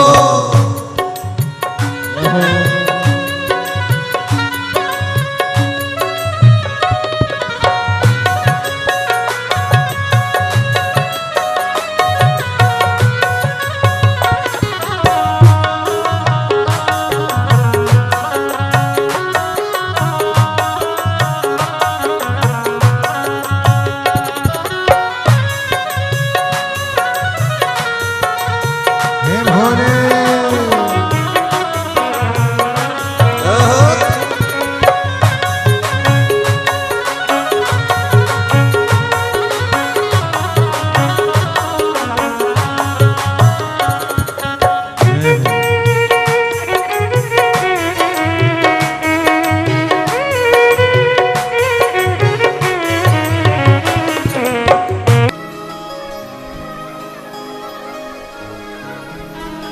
हे भोले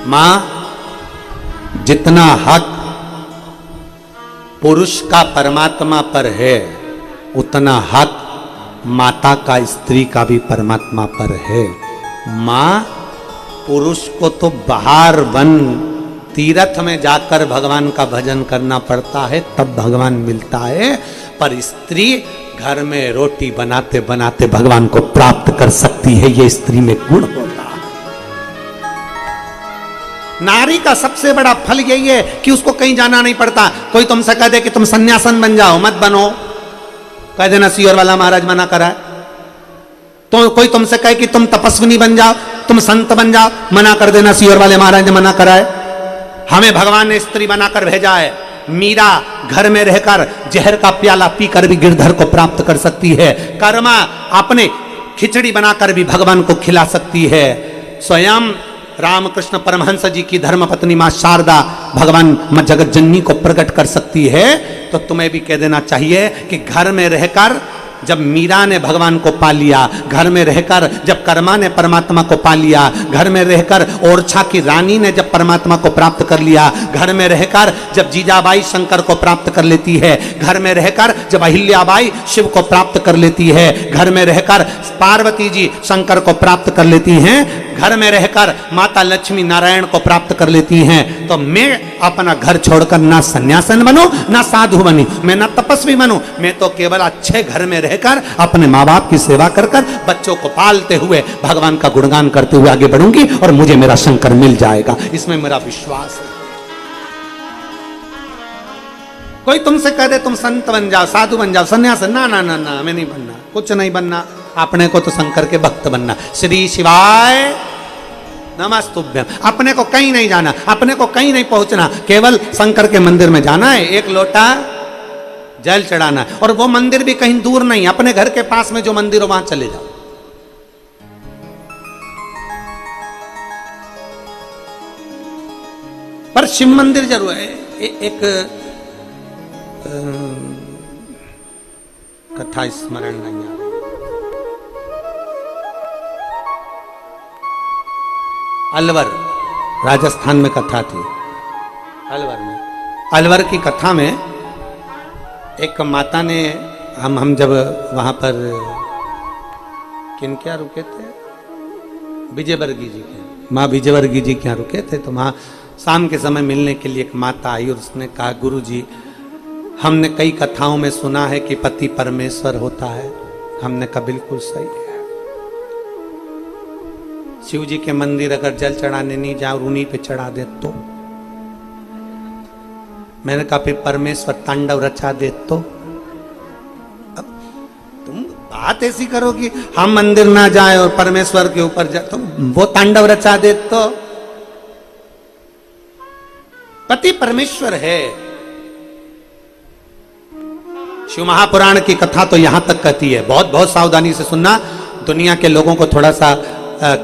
मां, जितना हक पुरुष का परमात्मा पर है, उतना हक माता का स्त्री का भी परमात्मा पर है। मां, पुरुष को तो बाहर वन तीर्थ में जाकर भगवान का भजन करना पड़ता है, तब भगवान मिलता है, पर स्त्री घर में रोटी बनाते बनाते भगवान को प्राप्त कर सकती है। ये स्त्री में गुण होता है। नारी का सबसे बड़ा फल यही है कि उसको कहीं जाना नहीं पड़ता। कोई तुमसे कह दे कि तुम सन्यासन बन जाओ, मत बनो, कह देना सियोर वाला महाराज मना करा है। तो कोई तुमसे कहे कि तुम तपस्विनी बन जाओ, तुम संत बन जाओ, मना कर देना सियोर वाले महाराज ने मना करा है। हमें भगवान ने स्त्री बनाकर भेजा है। मीरा घर में रहकर जहर का प्याला पीकर भी गिरधर को प्राप्त कर सकती है। कर्मा अपने खिचड़ी बनाकर भी भगवान को खिला सकती है। स्वयं रामकृष्ण परमहंस जी की धर्मपत्नी मां शारदा भगवान मां जगत जननी को प्रकट कर सकती है। तो तुम्हें भी कह देना चाहिए कि घर में रहकर जब मीरा ने भगवान को पा लिया, घर में रहकर जब कर्मा ने परमात्मा को पा लिया, घर में रहकर ओरछा की रानी ने जब परमात्मा को प्राप्त कर लिया, घर में रहकर जब जीजाबाई शंकर को प्राप्त कर लेती है, घर में रहकर जब अहिल्याबाई शिव को प्राप्त कर लेती है, घर में रहकर पार्वती जी शंकर को प्राप्त कर लेती हैं, घर में रहकर माता लक्ष्मी नारायण को प्राप्त कर लेती हैं, तो मैं अपना घर छोड़कर ना सन्यासन बनूं, ना साधु बनूं, मैं ना तपस्वी बनूं, मैं तो केवल अच्छे घर में रहकर अपने माँ बाप की सेवा कर कर बच्चों को पालते हुए भगवान का गुणगान करते हुए आगे बढ़ूंगी और मुझे मेरा शंकर मिल जाएगा। इसमें मेरा विश्वास है। कोई तुमसे कह दे तुम संत बन जाओ, साधु बन जाओ, सन्यास, ना ना ना ना, हमें नहीं बनना, कुछ नहीं बनना, अपने को तो शंकर के भक्त बनना। श्री शिवाय नमस्तुभ्यम। अपने को कहीं नहीं जाना, अपने को कहीं नहीं पहुंचना, केवल शंकर के मंदिर में जाना है, एक लोटा जल चढ़ाना है, और वो मंदिर भी कहीं दूर नहीं, अपने घर के पास में जो मंदिर हो वहां चले जाओ। पर शिव मंदिर जरूर है। एक कथा स्मरण नहीं आ रही। अलवर राजस्थान में कथा थी। अलवर में, अलवर की कथा में एक माता ने, हम जब वहां पर किन क्या रुके थे, विजयवर्गीय जी के, माँ विजयवर्गीय जी के यहाँ रुके थे। तो वहाँ शाम के समय मिलने के लिए एक माता आई और उसने कहा, गुरु जी हमने कई कथाओं में सुना है कि पति परमेश्वर होता है। हमने कहा बिल्कुल सही है। शिव जी के मंदिर अगर जल चढ़ाने नहीं जाओ और उन्हीं पे चढ़ा दे तो। मैंने कहा फिर परमेश्वर तांडव रचा दे तो। अब तुम बात ऐसी करो कि हम मंदिर ना जाए और परमेश्वर के ऊपर जाए, तो वो तांडव रचा दे तो। पति परमेश्वर है। शिव महापुराण की कथा तो यहां तक कहती है, बहुत बहुत सावधानी से सुनना। दुनिया के लोगों को थोड़ा सा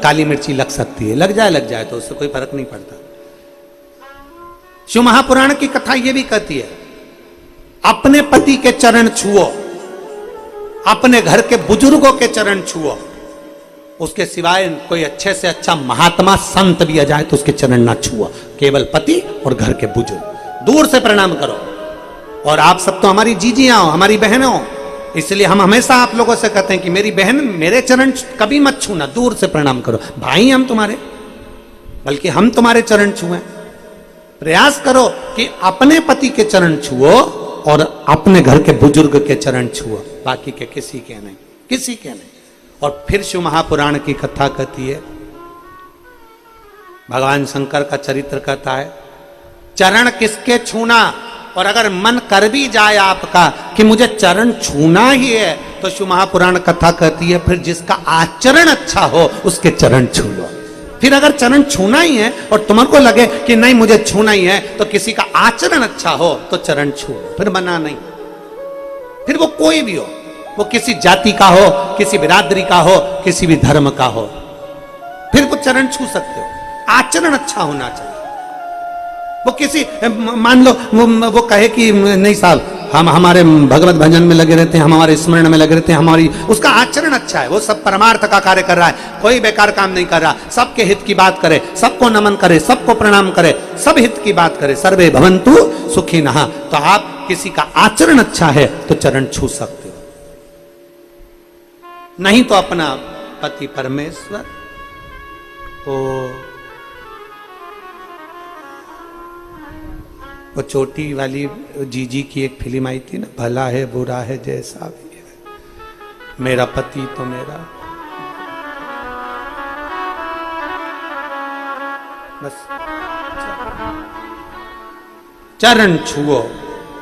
काली मिर्ची लग सकती है, लग जाए तो उससे कोई फर्क नहीं पड़ता। शिव महापुराण की कथा यह भी कहती है, अपने पति के चरण छुओ, अपने घर के बुजुर्गों के चरण छुओ। उसके सिवाय कोई अच्छे से अच्छा महात्मा संत भी आ जाए तो उसके चरण ना छुओ। केवल पति और घर के बुजुर्ग, दूर से प्रणाम करो। और आप सब तो हमारी जीजियां हो, हमारी बहनें हो, इसलिए हम हमेशा आप लोगों से कहते हैं कि मेरी बहन मेरे चरण कभी मत छूना, दूर से प्रणाम करो। भाई हम तुम्हारे, बल्कि हम तुम्हारे चरण छुएं। प्रयास करो कि अपने पति के चरण छुओ और अपने घर के बुजुर्ग के चरण छुओ, बाकी के किसी के नहीं, किसी के नहीं। और फिर शिव महापुराण की कथा कहती है, भगवान शंकर का चरित्र कहता है, चरण किसके छूना। और अगर मन कर भी जाए आपका कि मुझे चरण छूना ही है, तो शिव महापुराण कथा कहती है फिर जिसका आचरण अच्छा हो उसके चरण छू लो। फिर अगर चरण छूना ही है और तुमको लगे कि नहीं मुझे छूना ही है, तो किसी का आचरण अच्छा हो तो चरण छू लो, फिर मना नहीं। फिर वो कोई भी हो, वो किसी जाति का हो, किसी बिरादरी का हो, किसी भी धर्म का हो, फिर वो चरण छू सकते हो। आचरण अच्छा होना चाहिए। वो किसी, मान लो वो कहे कि नहीं साहब हम हमारे भगवत भजन में लगे रहते हैं, हम हमारे स्मरण में लगे रहते हैं, हमारी उसका आचरण अच्छा है, वो सब परमार्थ का कार्य कर रहा है, कोई बेकार काम नहीं कर रहा, सबके हित की बात करे, सबको नमन करे, सबको प्रणाम करे, सब हित की बात करे, सर्वे भवन्तु सुखिनः। तो आप किसी का आचरण अच्छा है तो चरण छू सकते हो, नहीं तो अपना पति परमेश्वर। वो चोटी वाली जीजी की एक फिल्म आई थी ना, भला है बुरा है जैसा भी है, मेरा पति तो मेरा, बस चरण छुओ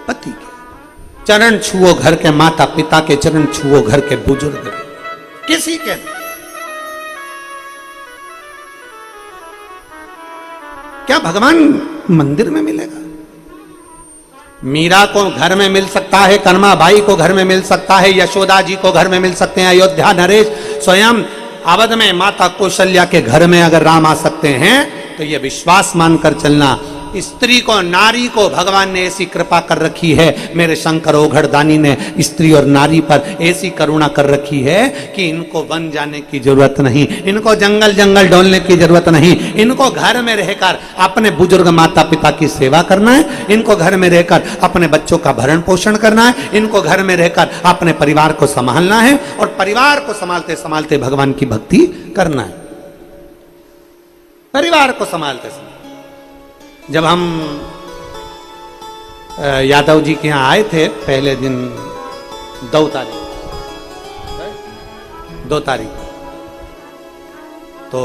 पति के, चरण छुओ घर के माता पिता के, चरण छुओ घर के बुजुर्ग के, किसी के। क्या भगवान मंदिर में मिलेगा? मीरा को घर में मिल सकता है, करमा बाई को घर में मिल सकता है, यशोदा जी को घर में मिल सकते हैं, अयोध्या नरेश, स्वयं अवध में माता कौशल्या के घर में अगर राम आ सकते हैं, तो यह विश्वास मानकर चलना। स्त्री को, नारी को भगवान ने ऐसी कृपा कर रखी है, मेरे शंकर ओघड़दानी ने स्त्री और नारी पर ऐसी करुणा कर रखी है कि इनको वन जाने की जरूरत नहीं, इनको जंगल जंगल डोलने की जरूरत नहीं, इनको घर में रहकर अपने बुजुर्ग माता पिता की सेवा करना है, इनको घर में रहकर अपने बच्चों का भरण पोषण करना है, इनको घर में रहकर अपने परिवार को संभालना है, और परिवार को संभालते संभालते भगवान की भक्ति करना है। परिवार को संभालते संभालते, जब हम यादव जी के यहाँ आए थे पहले दिन 2 तारीख, तो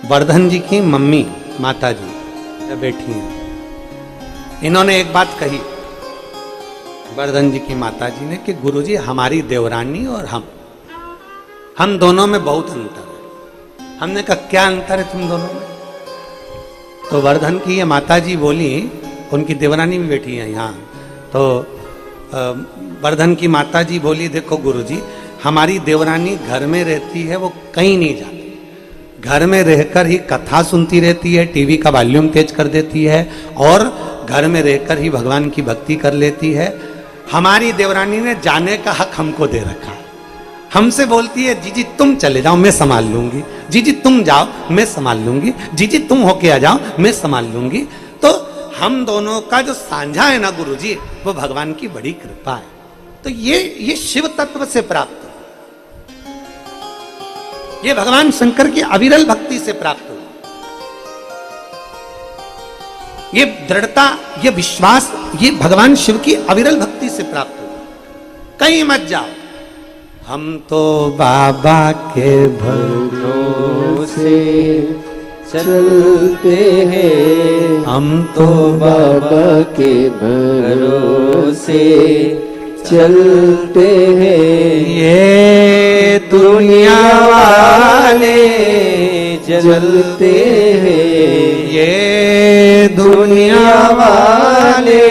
वर्धन जी की मम्मी माता जी बैठी हैं, इन्होंने एक बात कही वर्धन जी की माता जी ने कि गुरुजी हमारी देवरानी और हम दोनों में बहुत अंतर है। हमने कहा क्या अंतर है तुम दोनों में? तो वर्धन की ये माता जी बोली, उनकी देवरानी भी बैठी है यहाँ, तो वर्धन की माता जी बोली देखो गुरुजी, हमारी देवरानी घर में रहती है, वो कहीं नहीं जाती, घर में रहकर ही कथा सुनती रहती है, टीवी का वॉल्यूम तेज कर देती है और घर में रहकर ही भगवान की भक्ति कर लेती है। हमारी देवरानी ने जाने का हक हमको दे रखा है, हमसे बोलती है जीजी तुम चले जाओ मैं संभाल लूंगी, जीजी तुम जाओ मैं संभाल लूंगी, जीजी तुम होके आ जाओ मैं संभाल लूंगी। तो हम दोनों का जो साझा है ना गुरुजी, वो भगवान की बड़ी कृपा है। तो ये शिव तत्व से प्राप्त है, ये भगवान शंकर की अविरल भक्ति से प्राप्त हो, ये दृढ़ता, ये विश्वास, ये भगवान शिव की अविरल भक्ति से प्राप्त हो। कहीं मत जाओ, हम तो बाबा के भरोसे चलते हैं, हम तो बाबा के भरोसे चलते हैं। ये दुनिया वाले जलते हैं, ये दुनिया वाले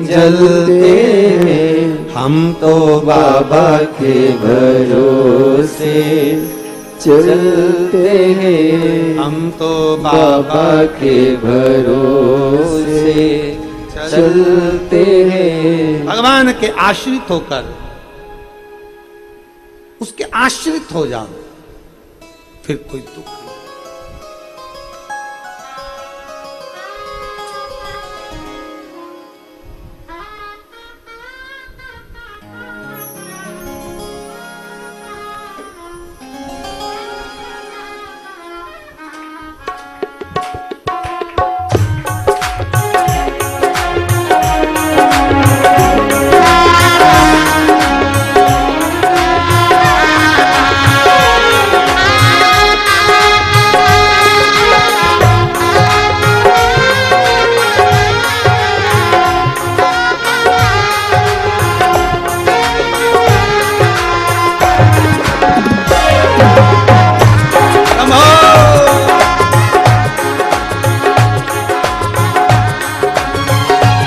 जलते हैं। हम तो बाबा के भरोसे चलते हैं, हम तो बाबा के भरोसे चलते हैं। भगवान के आश्रित होकर, उसके आश्रित हो जाओ, फिर कोई दुख नहीं।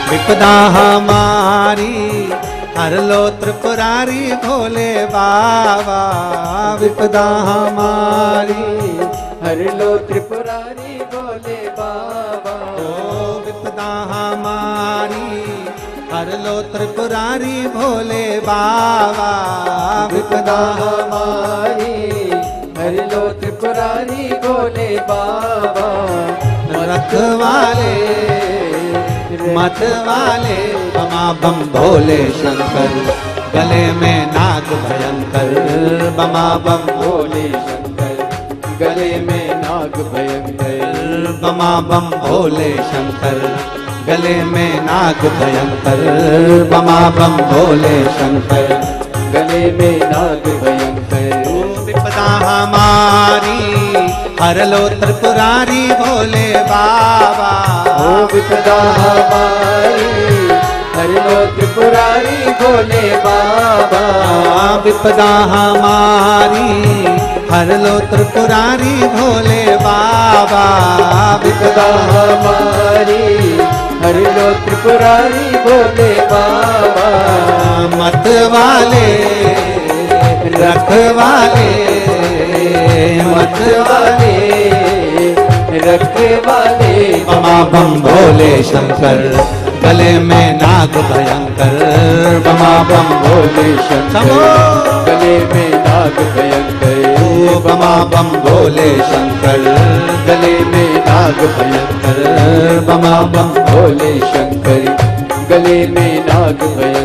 विपदा हमारी हर लो त्रिपुरारी भोले बाबा, विपदा हमारी हर लो त्रिपुरारी भोले बाबा। ओ विपदा हमारी हर लो त्रिपुरारी भोले बाबा, विपदा हमारी हर लो त्रिपुरारी भोले बाबा। रखवाले मत वाले बमा बम भोले शंकर, गले में नाग भयंकर बमा बम भोले शंकर, गले में नाग भयंकर। बमा बम भोले शंकर, गले में नाग भयंकर बमा बम भोले शंकर, गले में नाग भयंकर। विपदा हमारी हर लो त्रिपुरारी भोले बाबा, ओ विपदा हमारी हर लो त्रिपुरारी भोले बाबा। विपदा हमारी हर लो त्रिपुरारी भोले बाबा, विपदा हमारी हर लो त्रिपुरारी भोले बाबा। मत वाले रखवाले, मत वाले रखवाले बमा बम भोले शंकर, गले में नाग भयंकर बमा बम भोले शंकर, गले में नाग भयंकर। बमा बम भोले शंकर, गले में नाग भयंकर। बमा बम भोले शंकर, गले में नाग भयंकर।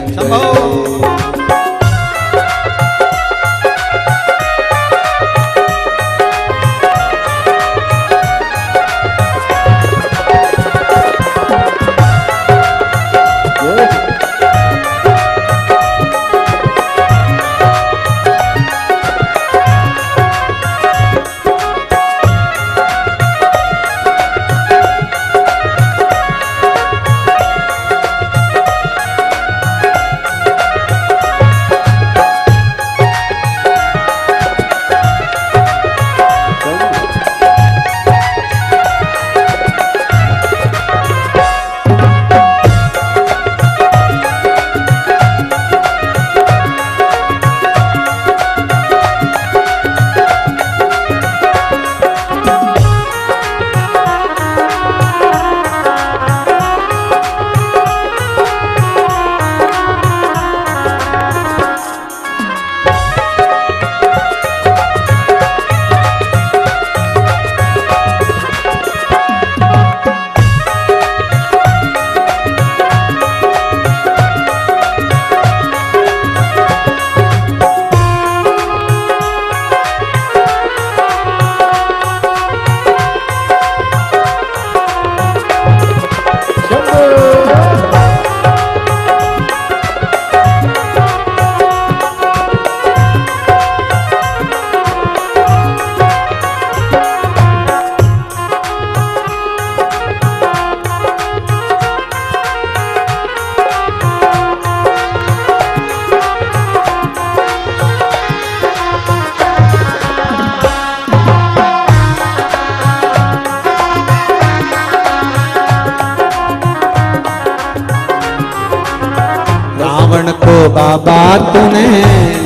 बाबा तूने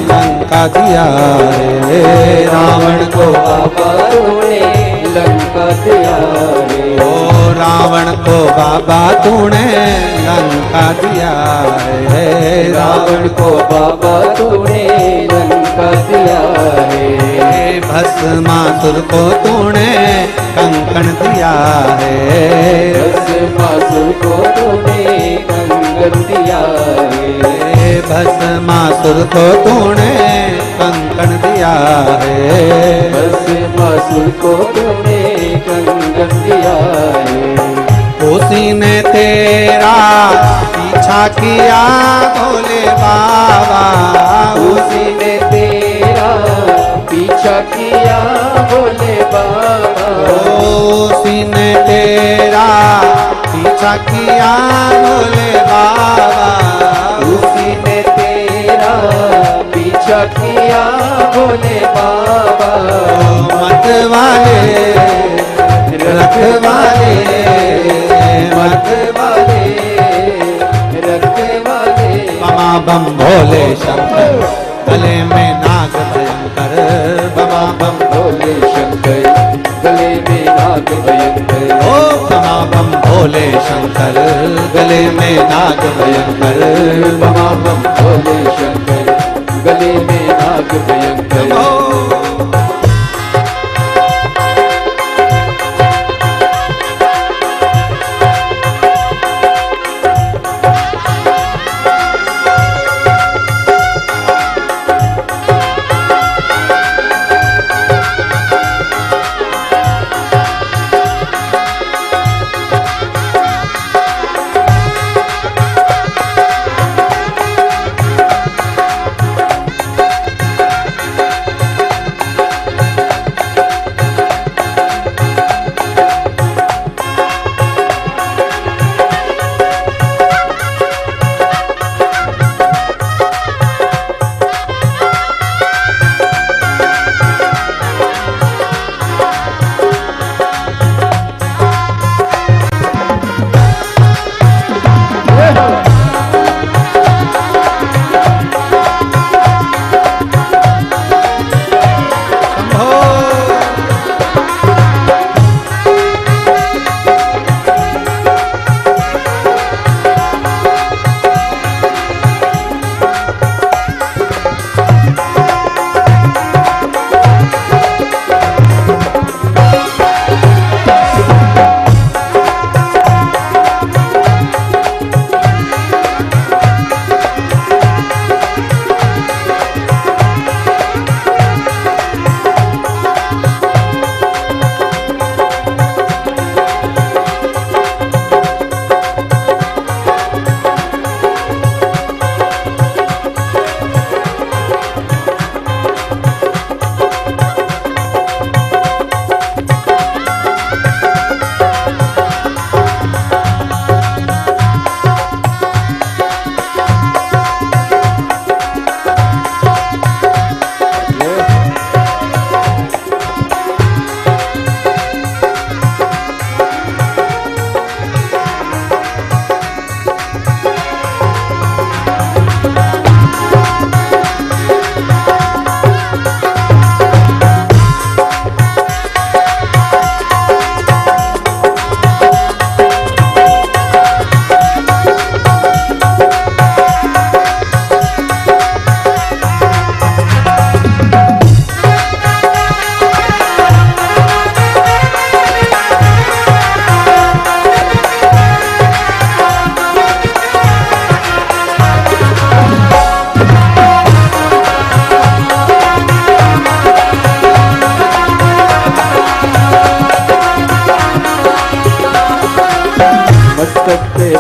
लंका दिया रे, रावण को बाबा तूने लंका दिया रे, ओ रावण को बाबा तूने लंका दिया रे, रावण को बाबा तूने लंका दिया रे, भस्मासुर को तूने कंकण दिया है, भस्मासुर को तूने कंगन दिया रे, भस्मासुर को तूने कंकण दिया है, भस्मासुर को तूने कंगन दिया रे, उसी ने तेरा पीछा किया भोले बाबा, उसी ने तेरा पीछा किया भोले बाबा, उसी ने तेरा पीछा किया भोले बाबा, उसी ने तेरा पीछा किया भोले बाबा, मत वाले रखवाले, मत वाले रखवाले, बमा बम भोले शंकर, गले में नाग भयंकर, बमा बम भोले शंकर, गले में नाग भयंकर, ओ बमा बम भोले शंकर, गले में नाग भयंकर, बमा बम भोले शंकर, गले में नाग भयंकर,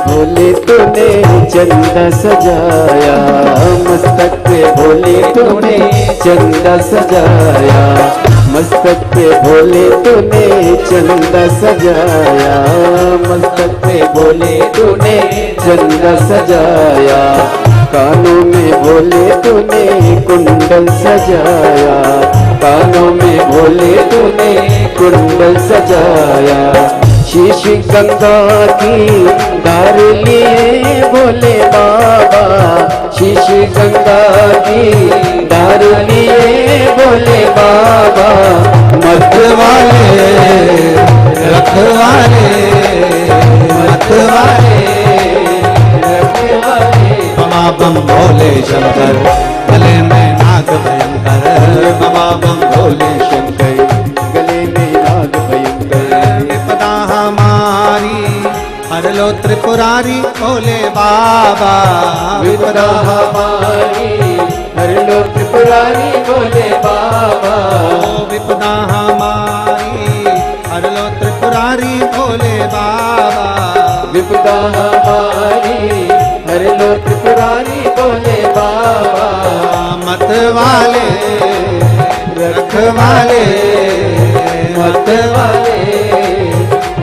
भोले तूने चंदा सजाया, मस्तक पे भोले तूने चंदा सजाया, मस्तक पे भोले तूने चंदा सजाया, मस्तक पे भोले तूने चंदा सजाया, कानों में भोले तूने कुंडल सजाया, कानों में भोले तूने कुंडल सजाया, शीश गंगा की धार लिए भोले बाबा, शीश गंगा की धार लिए भोले बाबा, मत वाले रखवाले, मत वाले बमा बम भोले शंकर, गले में नाग भयंकर, बमा बम भोले शंकर, गले में नाग भयंकर, विपदा हमारी हर लो त्रिपुरारी भोले बाबा, विपदा हमारी हर लो त्रिपुरारी भोले बाबा, विपदा हमारी हर लो त्रिपुरारी भोले बाबा, विपदा हमारी हर लो त्रिपुरारी भोले बाबा, मत वाले रखवाले, मत वाले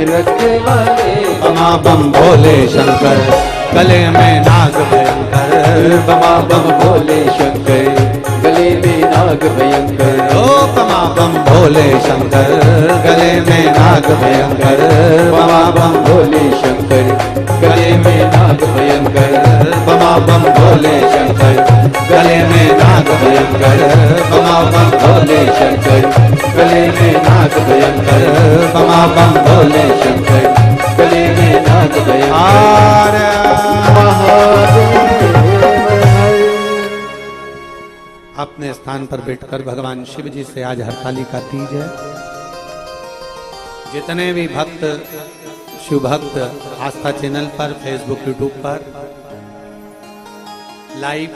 रखवाले, बमा बम भोले शंकर, गले में नाग भयंकर, बमा बम भोले शंकर, गले में नाग भयंकर, ओ बमा बम भोले शंकर, गले में नाग भयंकर, बमा बम भोले शंकर, गले में नाग भयंकर, बमा बम भोले शंकर, गले में नाग भयंकर, बमा बम भोले शंकर, गले में नाग भयंकर, बमा बम भोले शंकर, गले में नाग भयंकर, आर्य अपने स्थान पर बैठकर भगवान शिव जी से आज हरतालिका तीज है। जितने भी भक्त शिव भक्त आस्था चैनल पर, फेसबुक, यूट्यूब पर लाइव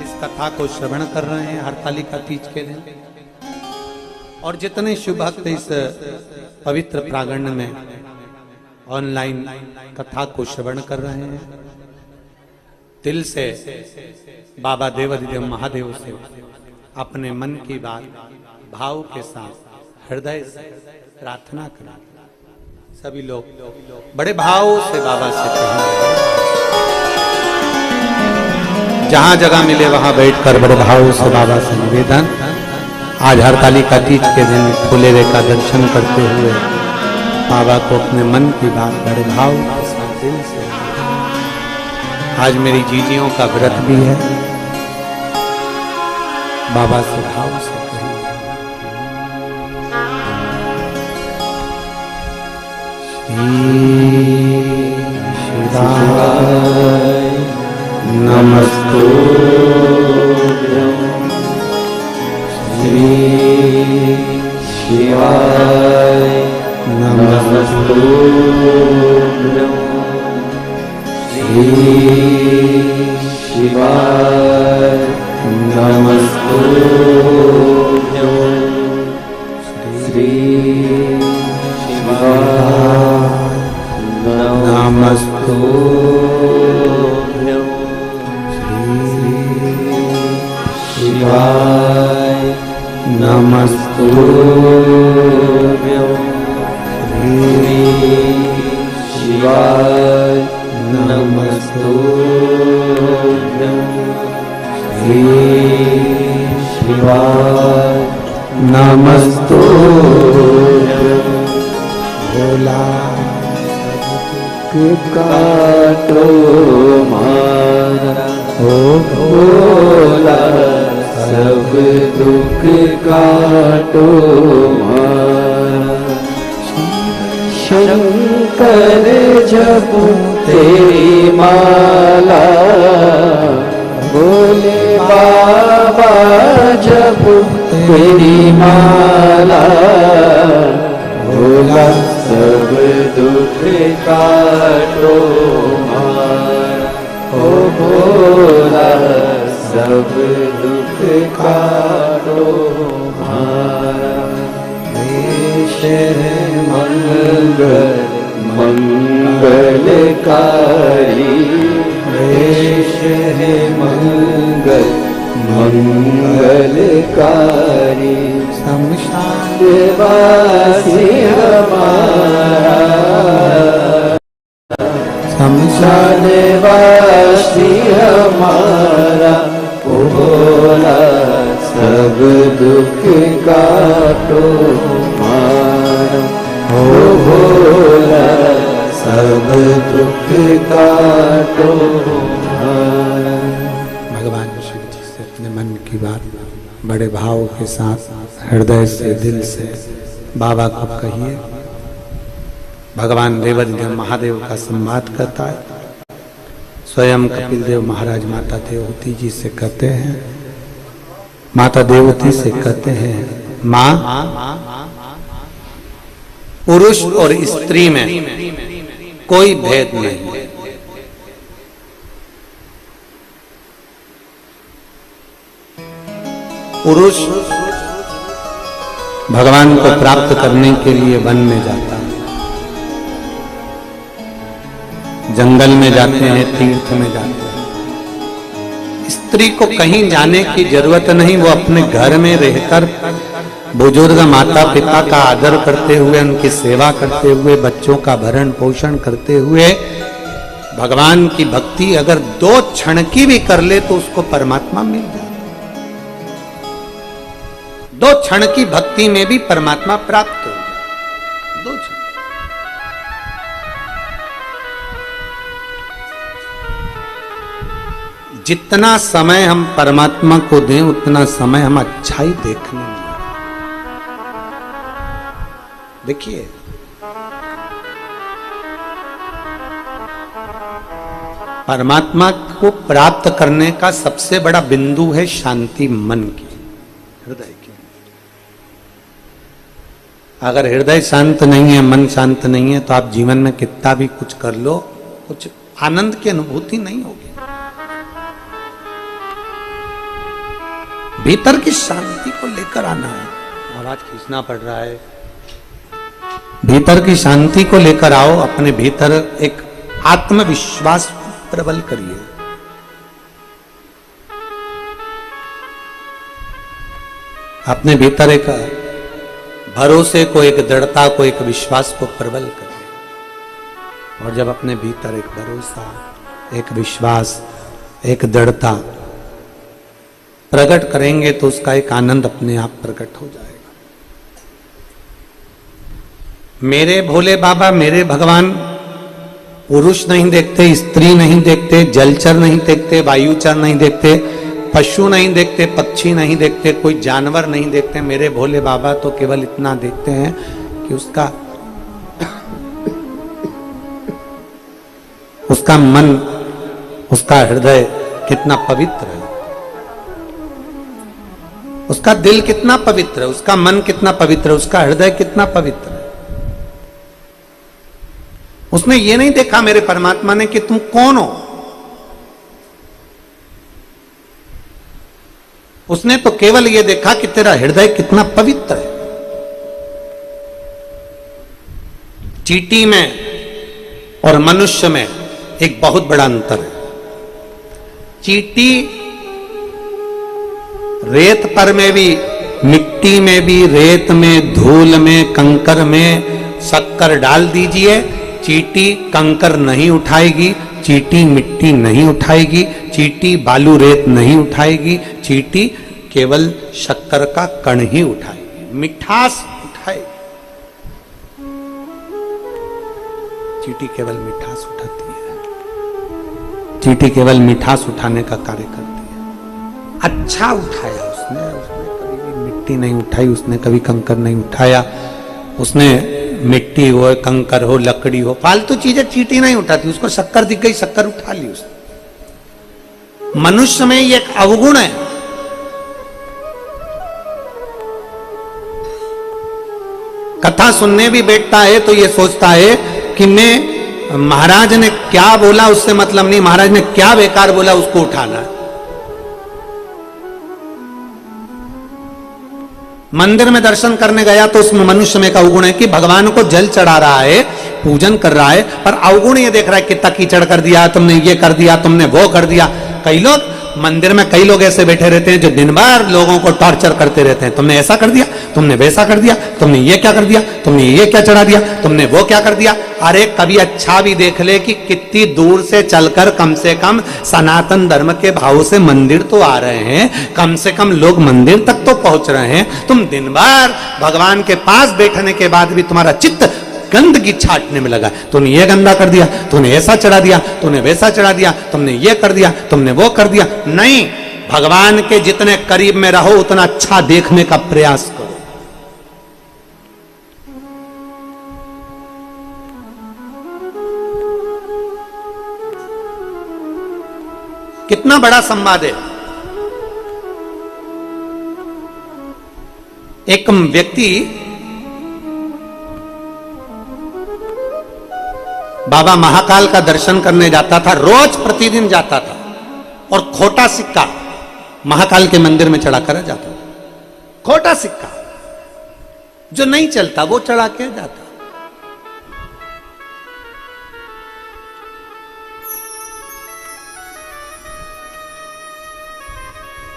इस कथा को श्रवण कर रहे हैं हरतालिका तीज के दिन, और जितने शिव भक्त इस पवित्र प्रांगण में ऑनलाइन कथा को श्रवण कर रहे हैं, दिल से बाबा देवाधिदेव महादेव से अपने मन की बात भाव के साथ हृदय से प्रार्थना करें। सभी लोग बड़े भाव से बाबा से कहें, जहां जगह मिले वहां बैठकर बड़े भाव से बाबा से निवेदन, आज हरतालिका तीज के दिन फुलेरे का दर्शन करते हुए बाबा को अपने मन की बात बड़े भाव के साथ दिल से। आज मेरी जीजियों का व्रत भी है, बाबा से भाव से कहिए। शिवाय नमस्तु श्री शिवाय नमस्तु श्री शिवाय नमस्तु श्री शिवाय नमस्तु शिवाय नमस्तु शिवाय नमस्तु शिवाय नमस्तु भोला काटो मारा ओ भोला, सब दुख काटो मारा, शंकर जपो तेरी माला, भोले बाबा जपो तेरी माला, भोला सब दुख काटो मारा, ओ भोला सब दुख काटो मारा, देश मंगल मंगलकारी, देश है मंगल मंगलकारी, शमशान वासी हमारा, शमशान वासी हमारा, ओ भोला सब दुख काटो मारा, ओ भोला, सब दुख काटो भाई। भगवान शिव जी से अपने मन की बात बड़े भाव के साथ हृदय से दिल से बाबा को कहिए। भगवान देवदेव महादेव का संवाद करता है। स्वयं कपिल देव महाराज माता देवती जी से कहते हैं, माता देवती से कहते हैं, माँ पुरुष और स्त्री में कोई भेद नहीं। पुरुष भगवान को प्राप्त करने के लिए वन में जाता है, जंगल में जाते हैं, तीर्थ में जाते हैं। स्त्री को कहीं जाने की जरूरत नहीं, वो अपने घर में रहकर बुजुर्ग माता पिता का आदर करते हुए, उनकी सेवा करते हुए, बच्चों का भरण पोषण करते हुए भगवान की भक्ति अगर 2 क्षण की भी कर ले तो उसको परमात्मा मिल जाए। 2 क्षण की भक्ति में भी परमात्मा प्राप्त हो जाए। 2 क्षण। जितना समय हम परमात्मा को दें उतना समय हम अच्छाई देखने में। देखिए, परमात्मा को प्राप्त करने का सबसे बड़ा बिंदु है शांति मन की, हृदय की। अगर हृदय शांत नहीं है, मन शांत नहीं है, तो आप जीवन में कितना भी कुछ कर लो, कुछ आनंद की अनुभूति नहीं होगी। भीतर की शांति को लेकर आना है। आवाज खींचना पड़ रहा है। भीतर की शांति को लेकर आओ। अपने भीतर एक आत्मविश्वास प्रबल करिए। अपने भीतर एक भरोसे को, एक दृढ़ता को, एक विश्वास को प्रबल करिए। और जब अपने भीतर एक भरोसा, एक विश्वास, एक दृढ़ता प्रकट करेंगे तो उसका एक आनंद अपने आप प्रकट हो जाएगा। मेरे भोले बाबा, मेरे भगवान पुरुष नहीं देखते, स्त्री नहीं देखते, जलचर नहीं देखते, वायुचर नहीं देखते, पशु नहीं देखते, पक्षी नहीं देखते, कोई जानवर नहीं देखते। मेरे भोले बाबा तो केवल इतना देखते हैं कि उसका मन, उसका हृदय कितना पवित्र है, उसका दिल कितना पवित्र है, उसका मन कितना पवित्र है, उसका हृदय कितना पवित्र है। उसने ये नहीं देखा मेरे परमात्मा ने कि तुम कौन हो। उसने तो केवल ये देखा कि तेरा हृदय कितना पवित्र है। चींटी में और मनुष्य में एक बहुत बड़ा अंतर है। चींटी रेत पर में भी, मिट्टी में भी, रेत में, धूल में, कंकर में शक्कर डाल दीजिए, चींटी कंकर नहीं उठाएगी, चींटी मिट्टी नहीं उठाएगी, चींटी बालू रेत नहीं उठाएगी, चींटी केवल शक्कर का कण ही उठाएगी, मिठास उठाएगी। चींटी केवल मिठास उठाती है। चींटी केवल मिठास उठाने का कार्य करती है। अच्छा उठाया उसने कभी भी मिट्टी नहीं उठाई, उसने कभी कंकर नहीं उठाया। उसने मिट्टी हो, कंकर हो, लकड़ी हो, फालतू चीजें चींटी नहीं उठाती। उसको शक्कर दिख गई, शक्कर उठा ली उसने। मनुष्य में ये एक अवगुण है। कथा सुनने भी बैठता है तो ये सोचता है कि मैं, महाराज ने क्या बोला उससे मतलब नहीं, महाराज ने क्या बेकार बोला उसको उठाना है। मंदिर में दर्शन करने गया तो उसमें मनुष्य में का अवगुण है कि भगवान को जल चढ़ा रहा है, पूजन कर रहा है, पर अवगुण ये देख रहा है कितना कीचड़ कर दिया तुमने, ये कर दिया तुमने, वो कर दिया। कई लोग मंदिर में, कई लोग ऐसे बैठे रहते हैं जो दिन भर लोगों को टॉर्चर करते रहते हैं। तुमने ऐसा कर दिया, तुमने वैसा कर दिया, तुमने ये क्या कर दिया, तुमने ये क्या चढ़ा दिया, तुमने वो क्या कर दिया। अरे कभी अच्छा भी देख ले कि कितनी दूर से चलकर कम से कम सनातन धर्म के भाव से मंदिर तो आ रहे हैं, कम से कम लोग मंदिर तक तो पहुंच रहे हैं। तुम दिन भर भगवान के पास बैठने के बाद भी तुम्हारा चित्त गंदगी छाटने में लगा है। तूने ये गंदा कर दिया, तूने ऐसा चढ़ा दिया, तूने वैसा चढ़ा दिया, तुमने ये कर दिया, तुमने वो कर दिया। नहीं, भगवान के जितने करीब में रहो उतना अच्छा देखने का प्रयास करो। कितना बड़ा संवाद है। एक व्यक्ति बाबा महाकाल का दर्शन करने जाता था, रोज प्रतिदिन जाता था, और खोटा सिक्का महाकाल के मंदिर में चढ़ा कर जाता था। खोटा सिक्का जो नहीं चलता वो चढ़ा के जाता।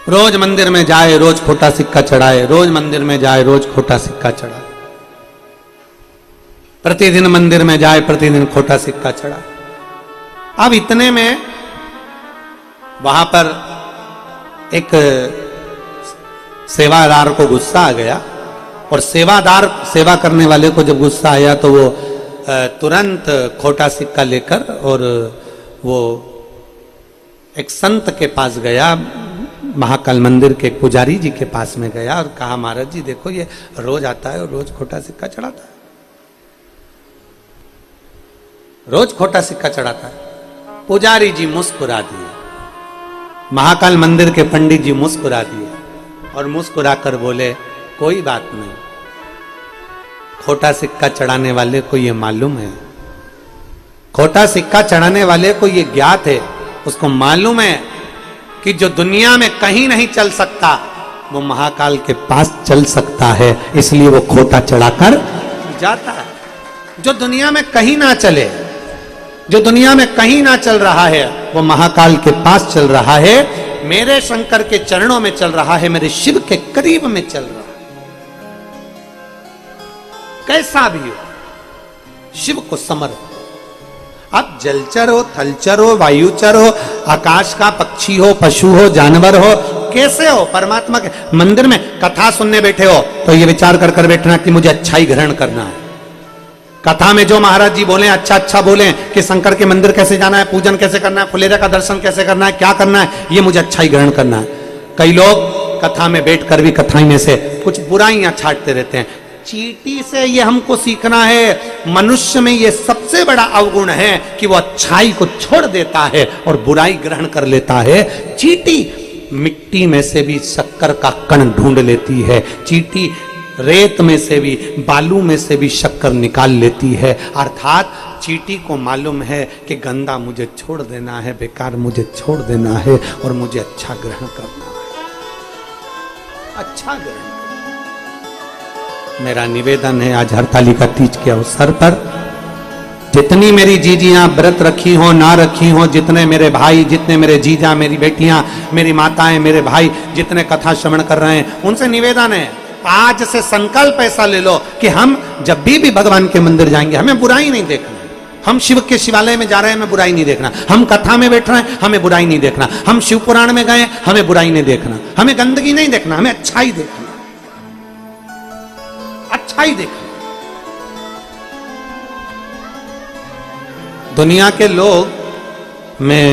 रोज मंदिर में जाए, रोज खोटा सिक्का चढ़ाए, रोज मंदिर में जाए, रोज खोटा सिक्का चढ़ाए, प्रतिदिन मंदिर में जाए, प्रतिदिन खोटा सिक्का चढ़ाए। अब इतने में वहां पर एक सेवादार को गुस्सा आ गया, और सेवादार सेवा करने वाले को जब गुस्सा आया तो वो तुरंत खोटा सिक्का लेकर और वो एक संत के पास गया, महाकाल मंदिर के पुजारी जी के पास में गया और कहा, महाराज जी देखो ये रोज आता है और रोज खोटा सिक्का चढ़ाता है, रोज खोटा सिक्का चढ़ाता है। पुजारी जी मुस्कुरा दिए, महाकाल मंदिर के पंडित जी मुस्कुरा दिए और मुस्कुराकर बोले, कोई बात नहीं, खोटा सिक्का चढ़ाने वाले को ये मालूम है, खोटा सिक्का चढ़ाने वाले को ये ज्ञात है, उसको मालूम है कि जो दुनिया में कहीं नहीं चल सकता वो महाकाल के पास चल सकता है, इसलिए वो खोटा चढ़ाकर जाता है। जो दुनिया में कहीं ना चले, जो दुनिया में कहीं ना चल रहा है, वो महाकाल के पास चल रहा है, मेरे शंकर के चरणों में चल रहा है, मेरे शिव के करीब में चल रहा है। कैसा भी हो, शिव को समर्पित। आप जलचर हो, थलचर हो, वायुचर हो, आकाश का पक्षी हो, पशु हो, जानवर हो, कैसे हो, परमात्मा के मंदिर में कथा सुनने बैठे हो तो ये विचार कर कर बैठना कि मुझे अच्छा ही ग्रहण करना है। कथा में जो महाराज जी बोले अच्छा अच्छा बोले कि शंकर के मंदिर कैसे जाना है, पूजन कैसे करना है, फुलेरा का दर्शन कैसे करना है, क्या करना है, ये मुझे अच्छा ही ग्रहण करना है। कई लोग कथा में बैठकर भी कथाई में से कुछ बुराइयां छाटते रहते हैं। चींटी से ये हमको सीखना है, मनुष्य में ये सबसे बड़ा अवगुण है कि वो अच्छाई को छोड़ देता है और बुराई ग्रहण कर लेता है। चींटी मिट्टी में से भी शक्कर का कण ढूंढ लेती है, चींटी रेत में से भी, बालू में से भी शक्कर निकाल लेती है। अर्थात चींटी को मालूम है कि गंदा मुझे छोड़ देना है, बेकार मुझे छोड़ देना है और मुझे अच्छा ग्रहण करना है, अच्छा ग्रहण। मेरा निवेदन है आज हरतालिका तीज के अवसर पर, जितनी मेरी जीजियां व्रत रखी हो ना रखी हो, जितने मेरे भाई, जितने मेरे जीजा, मेरी बेटियां, मेरी माताएं, मेरे भाई जितने कथा श्रवण कर रहे हैं, उनसे निवेदन है आज से संकल्प ऐसा ले लो कि हम जब भी भगवान के मंदिर जाएंगे हमें बुराई नहीं देखना। हम शिव के शिवालय में जा रहे हैं, हमें बुराई नहीं देखना। हम कथा में बैठ रहे हैं, हमें बुराई नहीं देखना। हम शिव पुराण में गए, हमें बुराई नहीं देखना। हमें गंदगी नहीं देखना, हमें अच्छाई देखना, अच्छाई देखना। दुनिया के लोग, मैं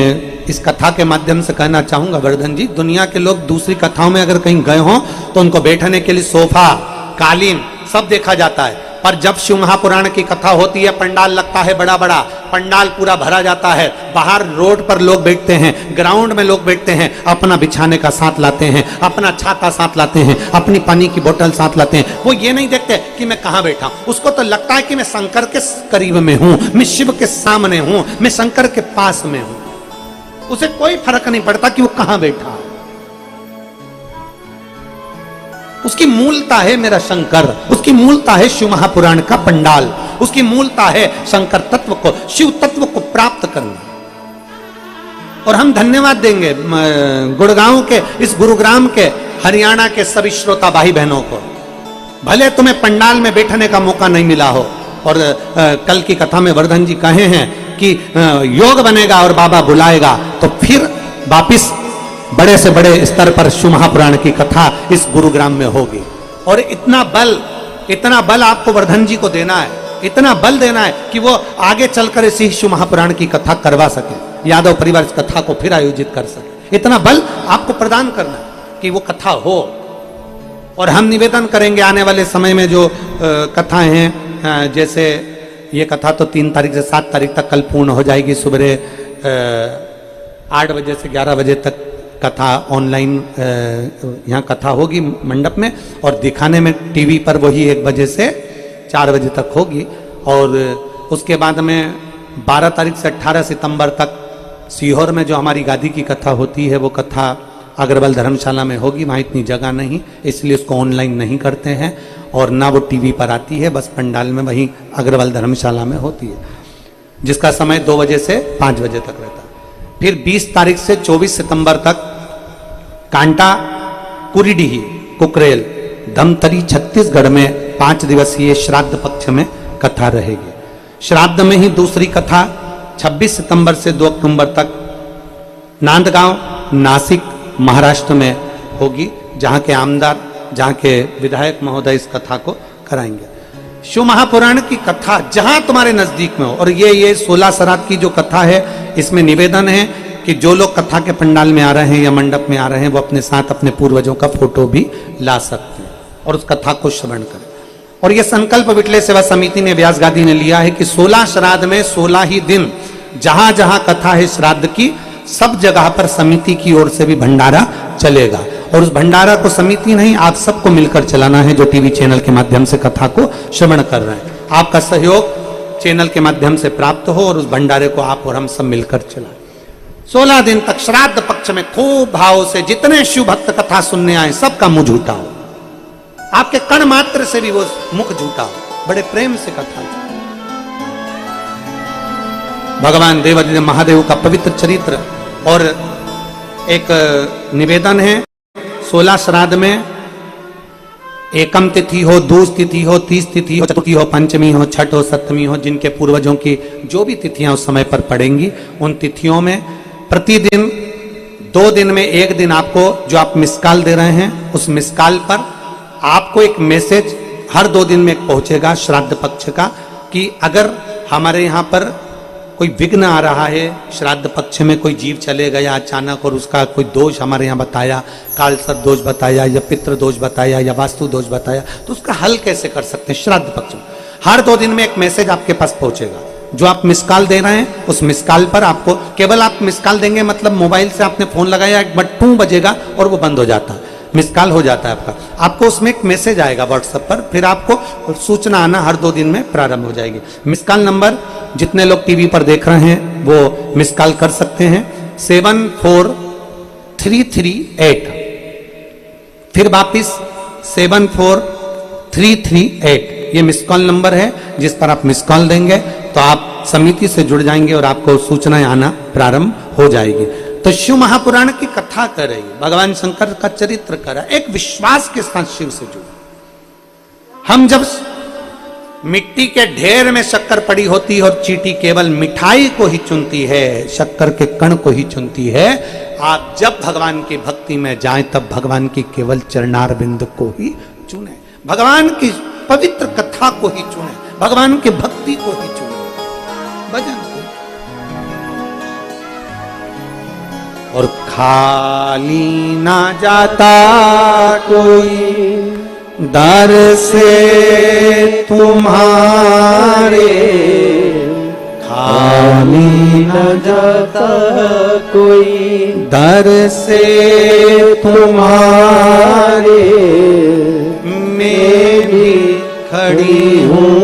इस कथा के माध्यम से कहना चाहूंगा वर्धन जी, दुनिया के लोग दूसरी कथाओं में अगर कहीं गए हों तो उनको बैठने के लिए सोफा, कालीन सब देखा जाता है, पर जब शिव महापुराण की कथा होती है पंडाल लगता है बड़ा बड़ा, पंडाल पूरा भरा जाता है, बाहर रोड पर लोग बैठते हैं, ग्राउंड में लोग बैठते हैं, अपना बिछाने का साथ लाते हैं, अपना छाता साथ लाते हैं, अपनी पानी की बोतल साथ लाते हैं। वो ये नहीं देखते कि मैं कहाँ बैठा हूं, उसको तो लगता है कि मैं शंकर के करीब में हूं, मैं शिव के सामने हूं, मैं शंकर के पास में हूं। उसे कोई फर्क नहीं पड़ता कि वो कहां बैठा है। उसकी मूलता है मेरा शंकर, उसकी मूलता है शिव महापुराण का पंडाल, उसकी मूलता है शंकर तत्व को, शिव तत्व को प्राप्त करना। और हम धन्यवाद देंगे गुड़गांव के, इस गुरुग्राम के, हरियाणा के सभी श्रोता भाई बहनों को। भले तुम्हें पंडाल में बैठने का मौका नहीं मिला हो, और कल की कथा में वर्धन जी कहे हैं कि योग बनेगा और बाबा बुलाएगा तो फिर वापिस बड़े से बड़े स्तर पर शिव महापुराण की कथा इस गुरुग्राम में होगी। और इतना बल आपको वर्धन जी को देना है, इतना बल देना है कि वो आगे चलकर इसी शिव महापुराण की कथा करवा सके, यादव परिवार इस कथा को फिर आयोजित कर सके। इतना बल आपको प्रदान करना है कि वो कथा हो। और हम निवेदन करेंगे आने वाले समय में जो कथाएं हैं, जैसे ये कथा तो 3 तारीख से 7 तारीख तक कल पूर्ण हो जाएगी। सुबह 8 बजे से 11 बजे तक कथा ऑनलाइन यहाँ कथा होगी मंडप में, और दिखाने में टीवी पर वही 1 बजे से 4 बजे तक होगी। और उसके बाद में 12 तारीख से 18 सितंबर तक सीहोर में जो हमारी गादी की कथा होती है वो कथा अग्रवाल धर्मशाला में होगी। वहाँ इतनी जगह नहीं, इसलिए उसको ऑनलाइन नहीं करते हैं और ना वो टीवी पर आती है, बस पंडाल में वहीं अग्रवाल धर्मशाला में होती है, जिसका समय 2 बजे से 5 बजे तक रहता है। फिर 20 तारीख से 24 सितंबर तक कांटा कुरीडीही कुकरेल धमतरी छत्तीसगढ़ में 5 दिवसीय श्राद्ध पक्ष में कथा रहेगी। श्राद्ध में ही दूसरी कथा 26 सितंबर से 2 अक्टूबर तक नांदगांव नासिक महाराष्ट्र में होगी, जहां के आमदार, जहां के विधायक महोदय इस कथा को कराएंगे। शिव महापुराण की कथा जहां तुम्हारे नजदीक में हो, और ये 16 श्राद्ध की जो कथा है, इसमें निवेदन है कि जो लोग कथा के पंडाल में आ रहे हैं या मंडप में आ रहे हैं वो अपने साथ अपने पूर्वजों का फोटो भी ला सकते हैं और उस कथा को श्रवण करें। और ये संकल्प विटले सेवा समिति ने, व्यास गादी ने लिया है कि 16 श्राद्ध में 16 ही दिन जहां जहां कथा है श्राद्ध की, सब जगह पर समिति की ओर से भी भंडारा चलेगा। और उस भंडारा को समिति नहीं, आप सबको मिलकर चलाना है जो टीवी चैनल के माध्यम से कथा को श्रवण कर रहे हैं। आपका सहयोग चैनल के माध्यम से प्राप्त हो और उस भंडारे को आप और हम सब मिलकर चलाएं। 16 दिन तक श्राद्ध पक्ष में खूब भाव से जितने शिव भक्त कथा सुनने आए सबका मुंह झूठा हो, आपके कण मात्र से भी वो मुख झूठा हो, बड़े प्रेम से कथा। भगवान देवादिदेव महादेव का पवित्र चरित्र। और एक निवेदन है, 16 श्राद्ध में एकम तिथि हो, दूज तिथि हो, 30 तिथि हो, चतुर्थी हो, पंचमी हो, छठ हो, सप्तमी हो, जिनके पूर्वजों की जो भी तिथियां उस समय पर पड़ेंगी, उन तिथियों में प्रतिदिन 2 दिन में 1 दिन आपको जो आप मिसकाल दे रहे हैं, उस मिसकाल पर आपको एक मैसेज हर 2 दिन में पहुंचेगा श्राद्ध पक्ष का, कि अगर हमारे यहाँ पर कोई विघ्न आ रहा है, श्राद्ध पक्ष में कोई जीव चले गया अचानक और उसका कोई दोष हमारे यहाँ बताया, कालसर्प दोष बताया या पितृ दोष बताया या वास्तु दोष बताया, तो उसका हल कैसे कर सकते हैं श्राद्ध पक्ष में। हर 2 दिन में एक मैसेज आपके पास पहुंचेगा, जो आप मिसकाल दे रहे हैं उस मिसकाल पर आपको, केवल आप मिसकाल देंगे मतलब मोबाइल से आपने फोन लगाया, एक बटन बजेगा और वो बंद हो जाता है, मिसकाल हो जाता है आपका। आपको उसमें एक मैसेज आएगा व्हाट्सएप पर, फिर आपको सूचना आना हर 2 दिन में प्रारंभ हो जाएगी। मिसकाल नंबर जितने लोग टीवी पर देख रहे हैं वो मिसकाल कर सकते हैं, 74338। फिर वापिस 74338, ये मिसकॉल नंबर है जिस पर आप मिसकॉल देंगे तो आप समिति से जुड़ जाएंगे और आपको सूचनाएं आना प्रारंभ हो जाएगी। तो शिव महापुराण की कथा कर रही, भगवान शंकर का चरित्र कर रहा, एक विश्वास के साथ शिव से जुड़ा। हम जब मिट्टी के ढेर में शक्कर पड़ी होती है और चींटी केवल मिठाई को ही चुनती है, शक्कर के कण को ही चुनती है, आप जब भगवान की भक्ति में जाएं तब भगवान की केवल चरणार बिंद को ही चुने, भगवान की पवित्र कथा को ही चुने, भगवान की भक्ति को ही चुने, भजन को। और खाली ना जाता कोई दर से तुम्हारे, खाली न जाता कोई दर से तुम्हारे, मैं भी खड़ी हूँ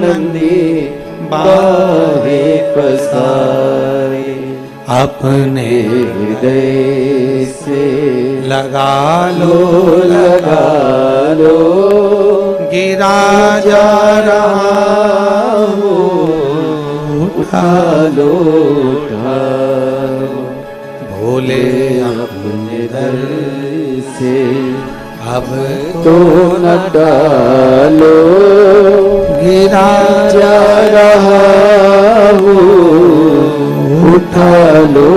नंदी बाहे पसारे, अपने हृदय से लगा लो गिरा जा रहा हूँ, उठा लो भोले अपने दर से अब तो न डालो, गिरा जा रहा हूँ, उठा लो।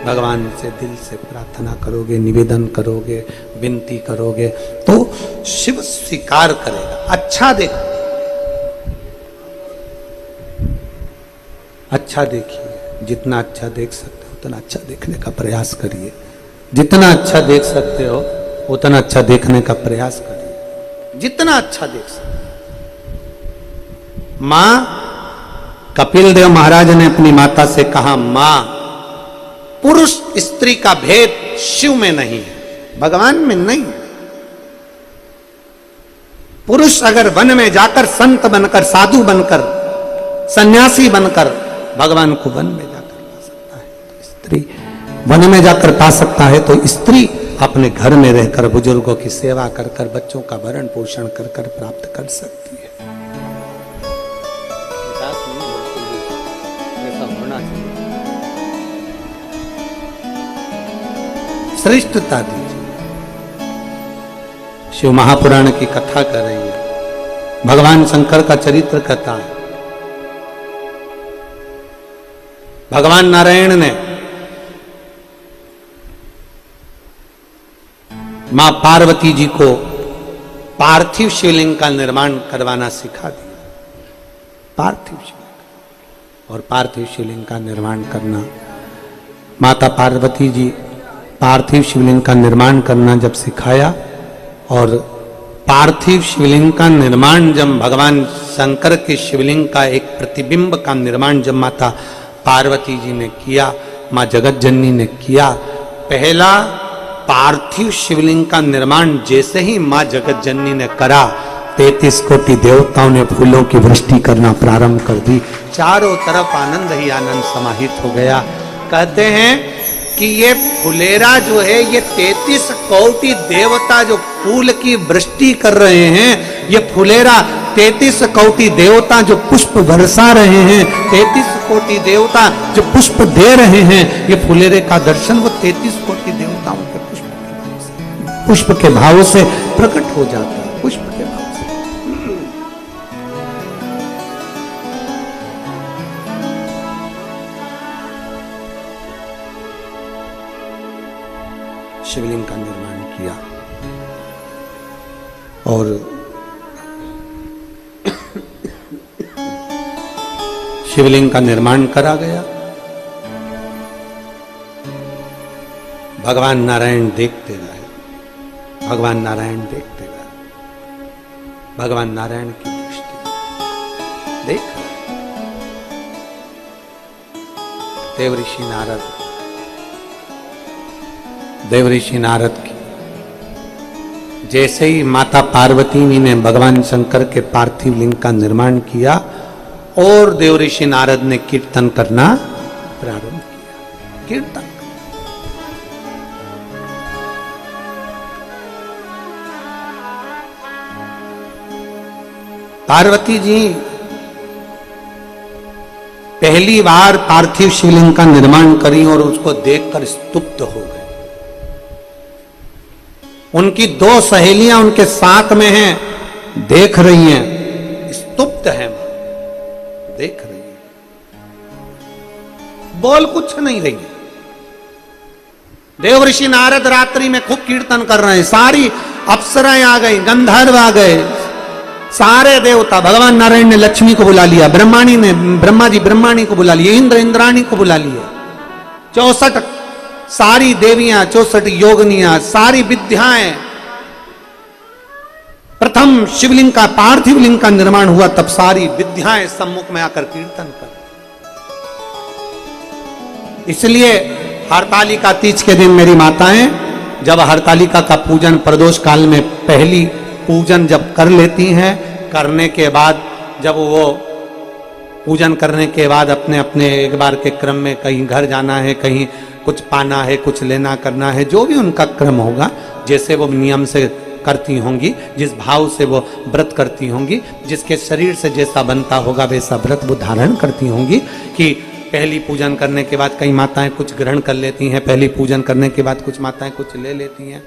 भगवान से दिल से प्रार्थना करोगे, निवेदन करोगे, विनती करोगे तो शिव स्वीकार करेगा। अच्छा देखो, अच्छा देखिए, जितना अच्छा देख सकते हो उतना अच्छा देखने का प्रयास करिए, जितना अच्छा देख सकते हो उतना अच्छा देखने का प्रयास करिए, जितना अच्छा देख सकते हो। मां, कपिल देव महाराज ने अपनी माता से कहा, मां, पुरुष स्त्री का भेद शिव में नहीं है, भगवान में नहीं है। पुरुष अगर वन में जाकर संत बनकर, साधु बनकर, सन्यासी बनकर भगवान को वन में जाकर पा सकता है, तो स्त्री वन में जाकर पा सकता है, तो स्त्री अपने घर में रहकर बुजुर्गों की सेवा कर कर, बच्चों का भरण पोषण कर कर प्राप्त कर सकती है। ऐसा होना चाहिए, श्रेष्ठता दीजिए। शिव महापुराण की कथा कर रही है, भगवान शंकर का चरित्र कथा है। भगवान नारायण ने मां पार्वती जी को पार्थिव शिवलिंग का निर्माण करवाना सिखा दिया। पार्थिव शिवलिंग, और पार्थिव शिवलिंग का निर्माण करना, माता पार्वती जी पार्थिव शिवलिंग का निर्माण करना जब सिखाया, और पार्थिव शिवलिंग का निर्माण जब भगवान शंकर के शिवलिंग का एक प्रतिबिंब का निर्माण जब माता पार्वती जी ने किया, मां जगत जननी ने किया, पहला पार्थिव शिवलिंग का निर्माण जैसे ही मां जगत जननी ने करा, 33 कोटि देवताओं ने फूलों की वृष्टि करना प्रारंभ कर दी। चारों तरफ आनंद ही आनंद समाहित हो गया। कहते हैं कि ये फुलेरा जो है, ये 33 कोटि देवता जो फूल की वृष्टि कर रहे हैं, ये फुलेरा 33 कोटि देवता जो पुष्प बरसा रहे हैं, 33 कोटि देवता जो पुष्प दे रहे हैं, ये फुलेरे का दर्शन वो 33 कोटि देवताओं के पुष्प के भाव से प्रकट हो जाता है, पुष्प के भाव से। शिवलिंग का निर्माण किया और शिवलिंग का निर्माण करा गया। भगवान नारायण देखते रहे, भगवान नारायण देखते रहे, भगवान नारायण की दृष्टि देख रहे। देवऋषि नारद की जैसे ही माता पार्वती जी ने भगवान शंकर के पार्थिव लिंग का निर्माण किया, और देवऋषि नारद ने कीर्तन करना प्रारंभ किया। कीर्तन पार्वती जी पहली बार पार्थिव शिवलिंग का निर्माण करी और उसको देखकर स्तुप्त हो गए। उनकी 2 सहेलियां उनके साथ में हैं, देख रही हैं, स्तुप्त हैं, देख रही है, बोल कुछ नहीं रही है। देवऋषि नारद रात्रि में खूब कीर्तन कर रहे हैं, सारी अप्सराएं आ गई, गंधर्व आ गए, सारे देवता। भगवान नारायण ने लक्ष्मी को बुला लिया, ब्रह्मा जी ब्रह्माणी को बुला लिया, इंद्र इंद्राणी को बुला लिया, 64 सारी देवियां, 64 योगनियां, सारी विद्याएं। प्रथम शिवलिंग का, पार्थिव लिंग का निर्माण हुआ, तब सारी विद्याएं सम्मुख में आकर कीर्तन कर। इसलिए हरतालिका तीज के दिन मेरी माताएं जब हरतालिका का पूजन प्रदोष काल में पहली पूजन जब कर लेती हैं, करने के बाद जब वो पूजन करने के बाद अपने अपने एक बार के क्रम में कहीं घर जाना है, कहीं कुछ पाना है, कुछ लेना करना है, जो भी उनका क्रम होगा, जैसे वो नियम से करती होंगी, जिस भाव से वो व्रत करती होंगी, जिसके शरीर से जैसा बनता होगा वैसा व्रत वो धारण करती होंगी। कि पहली पूजन करने के बाद कई माताएं कुछ ग्रहण कर लेती हैं, पहली पूजन करने के बाद कुछ माताएं कुछ ले लेती हैं,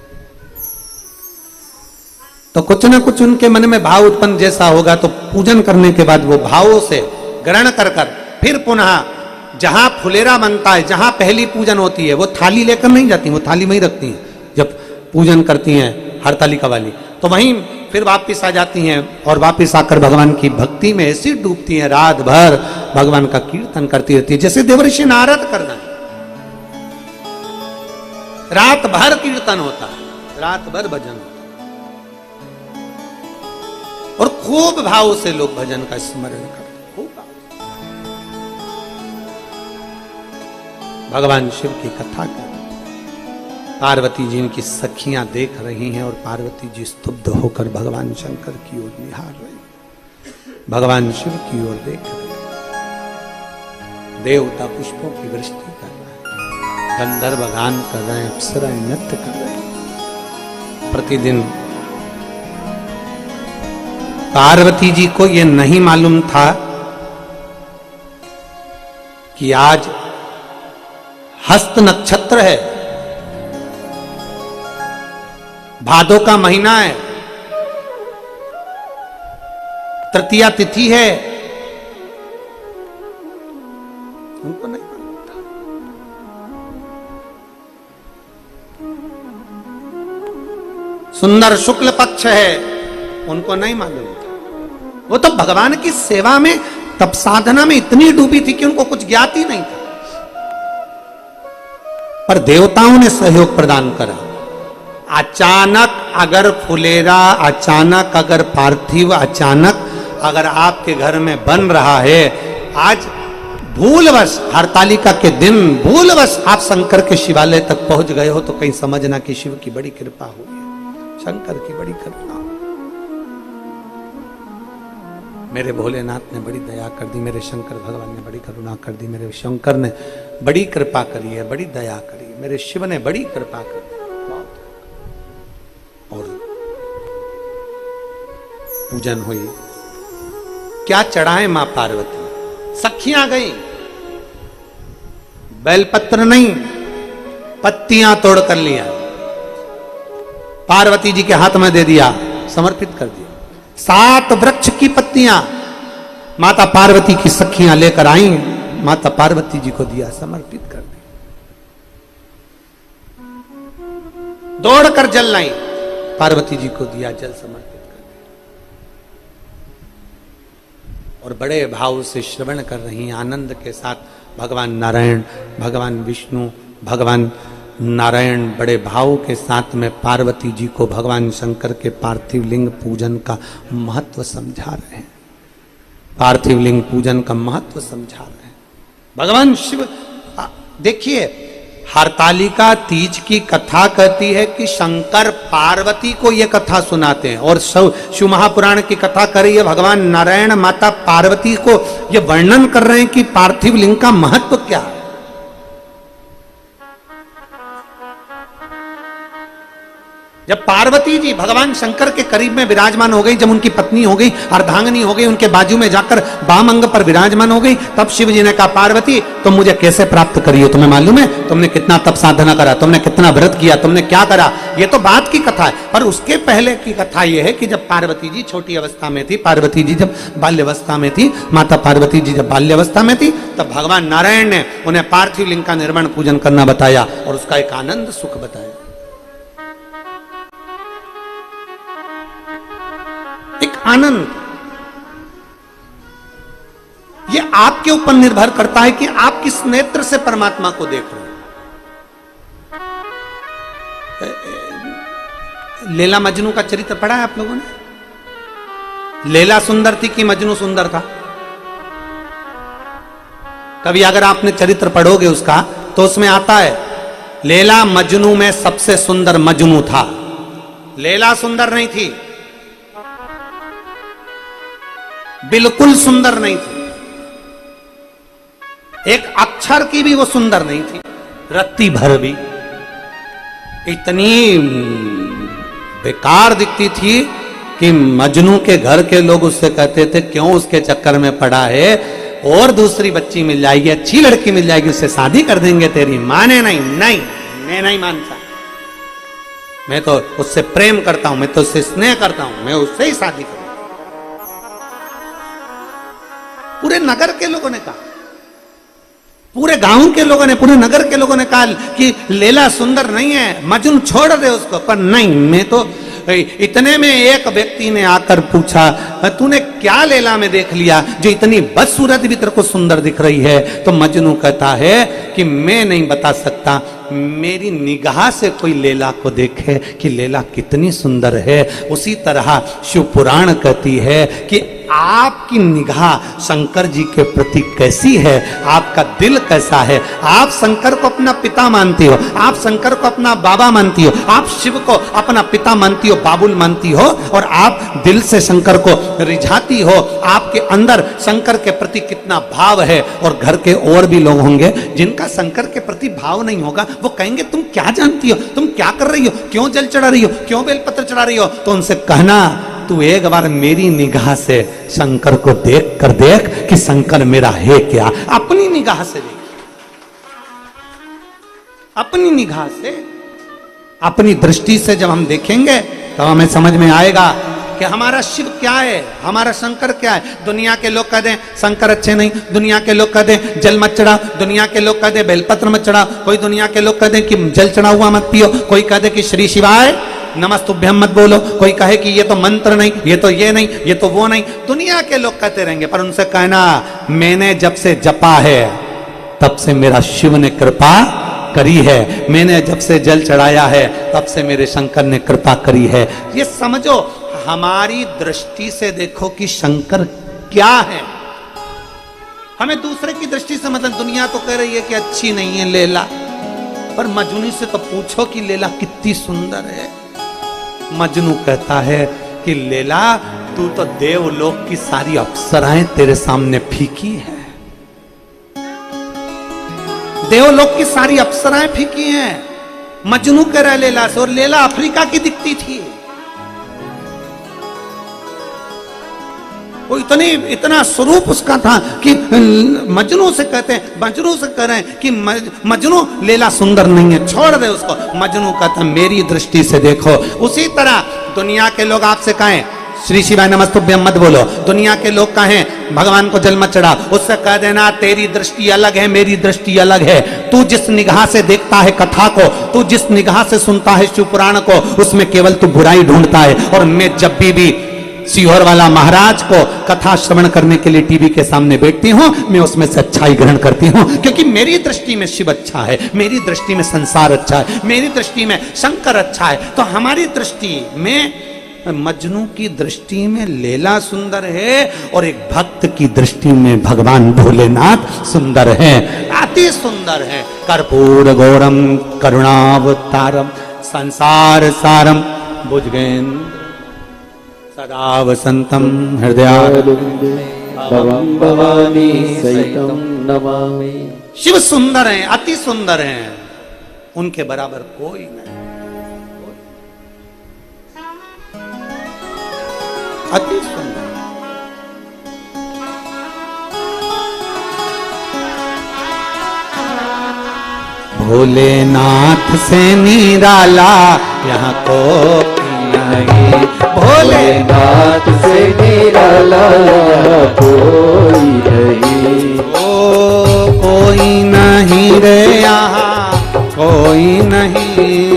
तो कुछ ना कुछ उनके मन में भाव उत्पन्न जैसा होगा, तो पूजन करने के बाद वो भावों से ग्रहण कर कर फिर पुनः जहां फुलेरा बनता है, जहां पहली पूजन होती है, वो थाली लेकर नहीं जाती, वो थाली में ही रखती हैं। जब पूजन करती हैं हरतालिका वाली, तो वहीं फिर वापिस आ जाती हैं और वापिस आकर भगवान की भक्ति में ऐसी डूबती हैं, रात भर भगवान का कीर्तन करती रहती है, जैसे देवर्षि नारद करना। रात भर कीर्तन होता है, रात भर भजन होता है, और खूब भाव से लोग भजन का स्मरण करते, खूब भाव। भगवान शिव की कथा कर, पार्वती जी की सखियां देख रही हैं और पार्वती जी स्तुब्ध होकर भगवान शंकर की ओर निहार रही, भगवान शिव की ओर देख रहे। देवता पुष्पों की वृष्टि कर रहा है, गंधर्व गान कर रहे हैं, अप्सराएं नृत्य कर रहे हैं। प्रतिदिन पार्वती जी को यह नहीं मालूम था कि आज हस्त नक्षत्र है, भादो का महीना है, तृतीया तिथि है, उनको नहीं मालूम था। सुंदर शुक्ल पक्ष है, उनको नहीं मालूम था। वो तो भगवान की सेवा में, तप साधना में इतनी डूबी थी कि उनको कुछ ज्ञात ही नहीं था। पर देवताओं ने सहयोग प्रदान करा। अचानक अगर फुलेरा, अचानक अगर पार्थिव, अचानक अगर आपके घर में बन रहा है, आज भूलवश हरतालिका के दिन भूलवश आप शंकर के शिवालय तक पहुंच गए हो, तो कहीं समझना कि शिव की बड़ी कृपा हुई है, शंकर की बड़ी कृपा। मेरे भोलेनाथ ने बड़ी दया कर दी, मेरे शंकर भगवान ने बड़ी करुणा कर दी, मेरे शंकर ने बड़ी कृपा करी है, बड़ी दया करी है, मेरे शिव ने बड़ी कृपा करी। और पूजन हुई। क्या चढ़ाए मां पार्वती? सखियां गई, बेलपत्र नहीं, पत्तियां तोड़ कर लिया, पार्वती जी के हाथ में दे दिया, समर्पित कर दिया। 7 वृक्ष की पत्तियां माता पार्वती की सखियां लेकर आई, माता पार्वती जी को दिया, समर्पित कर दिया। दौड़कर जल लाई, पार्वती जी को दिया, जल समर्पित कर दिया। और बड़े भाव से श्रवण कर रही, आनंद के साथ भगवान नारायण, भगवान विष्णु, भगवान नारायण बड़े भाव के साथ में पार्वती जी को भगवान शंकर के पार्थिव लिंग पूजन का महत्व समझा रहे हैं। पार्थिव लिंग पूजन का महत्व समझा रहे हैं भगवान शिव। देखिए, हरतालिका तीज की कथा कहती है कि शंकर पार्वती को यह कथा सुनाते हैं, और शिव महापुराण की कथा कर रही है भगवान नारायण माता पार्वती को यह वर्णन कर रहे हैं कि पार्थिव लिंग का महत्व क्या है। जब पार्वती जी भगवान शंकर के करीब में विराजमान हो गई, जब उनकी पत्नी हो गई, अर्धांगिनी हो गई, उनके बाजू में जाकर वाम अंग पर विराजमान हो गई, तब शिव जी ने कहा, पार्वती तुम मुझे कैसे प्राप्त करी हो? तुम्हें मालूम है तुमने कितना तप साधना करा, तुमने कितना व्रत किया, तुमने क्या करा? ये तो बात की कथा है। पर उसके पहले की कथा यह है कि जब पार्वती जी छोटी अवस्था में थी, पार्वती जी जब बाल्यावस्था में थी, माता पार्वती जी जब बाल्यावस्था में थी, तब भगवान नारायण ने उन्हें पार्थिव लिंग का निर्माण पूजन करना बताया और उसका एक आनंद सुख बताया। एक आनंद। ये आपके ऊपर निर्भर करता है कि आप किस नेत्र से परमात्मा को देख रहे हो। लैला मजनू का चरित्र पढ़ा है आप लोगों ने? लैला सुंदर थी कि मजनू सुंदर था? कभी अगर आपने चरित्र पढ़ोगे उसका, तो उसमें आता है लैला मजनू में सबसे सुंदर मजनू था। लैला सुंदर नहीं थी, बिल्कुल सुंदर नहीं थी, एक अक्षर की भी वो सुंदर नहीं थी, रत्ती भर भी। इतनी बेकार दिखती थी कि मजनू के घर के लोग उससे कहते थे, क्यों उसके चक्कर में पड़ा है, और दूसरी बच्ची मिल जाएगी, अच्छी लड़की मिल जाएगी, उससे शादी कर देंगे तेरी। माने नहीं, नहीं मैं नहीं मानता, मैं तो उससे प्रेम करता हूं, मैं तो उससे स्नेह करता हूं, मैं उससे ही शादी करूं। पूरे नगर के लोगों ने कहा, पूरे गांव के लोगों ने, पूरे नगर के लोगों ने कहा कि लैला सुंदर नहीं है, मजनू छोड़ दे उसको। पर नहीं, मैं तो इतने में एक व्यक्ति ने आकर पूछा, तूने क्या लैला में देख लिया जो इतनी बदसूरत भी तेरे को सुंदर दिख रही है? तो मजनू कहता है कि मैं नहीं बता सकता, मेरी निगाह से कोई लैला को देखे कि लैला कितनी सुंदर है। उसी तरह शिव पुराण कहती है कि आपकी निगाह शंकर जी के प्रति कैसी है, आपका दिल कैसा है। आप शंकर को अपना पिता मानती हो, आप शंकर को अपना बाबा मानती हो, आप शिव को अपना पिता मानती हो, बाबुल मानती हो, और आप दिल से शंकर को रिझाती हो। आपके अंदर शंकर के प्रति कितना भाव है। और घर के और भी लोग होंगे जिनका शंकर के प्रति भाव नहीं होगा, वो कहेंगे तुम क्या जानती हो, तुम क्या कर रही हो, क्यों जल चढ़ा रही हो, क्यों बेलपत्र चढ़ा रही हो? तो उनसे कहना, तू एक बार मेरी निगाह से शंकर को देख कर देख कि शंकर मेरा है क्या। अपनी निगाह से देख, अपनी निगाह से, अपनी दृष्टि से जब हम देखेंगे तो हमें समझ में आएगा कि हमारा शिव क्या है, हमारा शंकर क्या है। दुनिया के लोग कह दें शंकर अच्छे नहीं, दुनिया के लोग कह दें जल मत चढ़ा, दुनिया के लोग कह दें बेलपत्र मत चढ़ा, कोई दुनिया के लोग कह दें कि जल चढ़ा हुआ मत पियो, कोई कह दे कि श्री शिवाय नमस्तुभ्यम मत बोलो, कोई कहे कि ये तो मंत्र नहीं, ये तो ये नहीं, ये तो वो नहीं। दुनिया के लोग कहते रहेंगे, पर उनसे कहना, मैंने जब से जपा है तब से मेरा शिव ने कृपा करी है, मैंने जब से जल चढ़ाया है तब से मेरे शंकर ने कृपा करी है। ये समझो, हमारी दृष्टि से देखो कि शंकर क्या है। हमें दूसरे की दृष्टि से, मतलब दुनिया तो कह रही है कि अच्छी नहीं है लैला, पर मजनू से तो पूछो कि लैला कितनी सुंदर है। मजनू कहता है कि लैला, तू तो देवलोक की सारी अप्सराएं तेरे सामने फीकी है, देवलोक की सारी अप्सराएं फीकी हैं। मजनू कह रहा है लैला से, और लैला अफ्रीका की दिखती थी। वो इतना स्वरूप उसका था कि मजनू से कहते हैं, मजनू से कह रहे हैं कि मजनू लैला सुंदर नहीं है, छोड़ दे उसको। मजनू कहता मेरी दृष्टि से देखो। उसी तरह दुनिया के लोग आपसे कहें श्री शिवाय नमस्तुभ्यम मत बोलो, दुनिया के लोग कहें भगवान को जल मत चढ़ा, उससे कह देना तेरी दृष्टि अलग है, मेरी दृष्टि अलग है। तू जिस निगाह से देखता है कथा को, तू जिस निगाह से सुनता है शिव पुराण को, उसमें केवल तू बुराई ढूंढता है। और मैं जब भी सीहोर वाला महाराज को कथा श्रवण करने के लिए टीवी के सामने बैठती हूँ, मैं उसमें से अच्छाई ग्रहण करती हूँ, क्योंकि मेरी दृष्टि में शिव अच्छा है, मेरी दृष्टि में संसार अच्छा है, मेरी दृष्टि में शंकर अच्छा है। तो हमारी दृष्टि में, मजनू की दृष्टि में लैला सुंदर है, और एक भक्त की दृष्टि में भगवान भोलेनाथ सुंदर है, अति सुंदर है। कर्पूर गौरम करुणावतारम संसार सारम भुजगेन्द्र सदा वसंतम भवं भवानी सहितं नमामि। शिव सुंदर हैं, अति सुंदर हैं, उनके बराबर कोई नहीं, अति सुंदर। भोलेनाथ से निराला यहाँ को नहीं, भोलेनाथ से निराला कोई नहीं। ओ कोई नहीं रे यहाँ, कोई नहीं,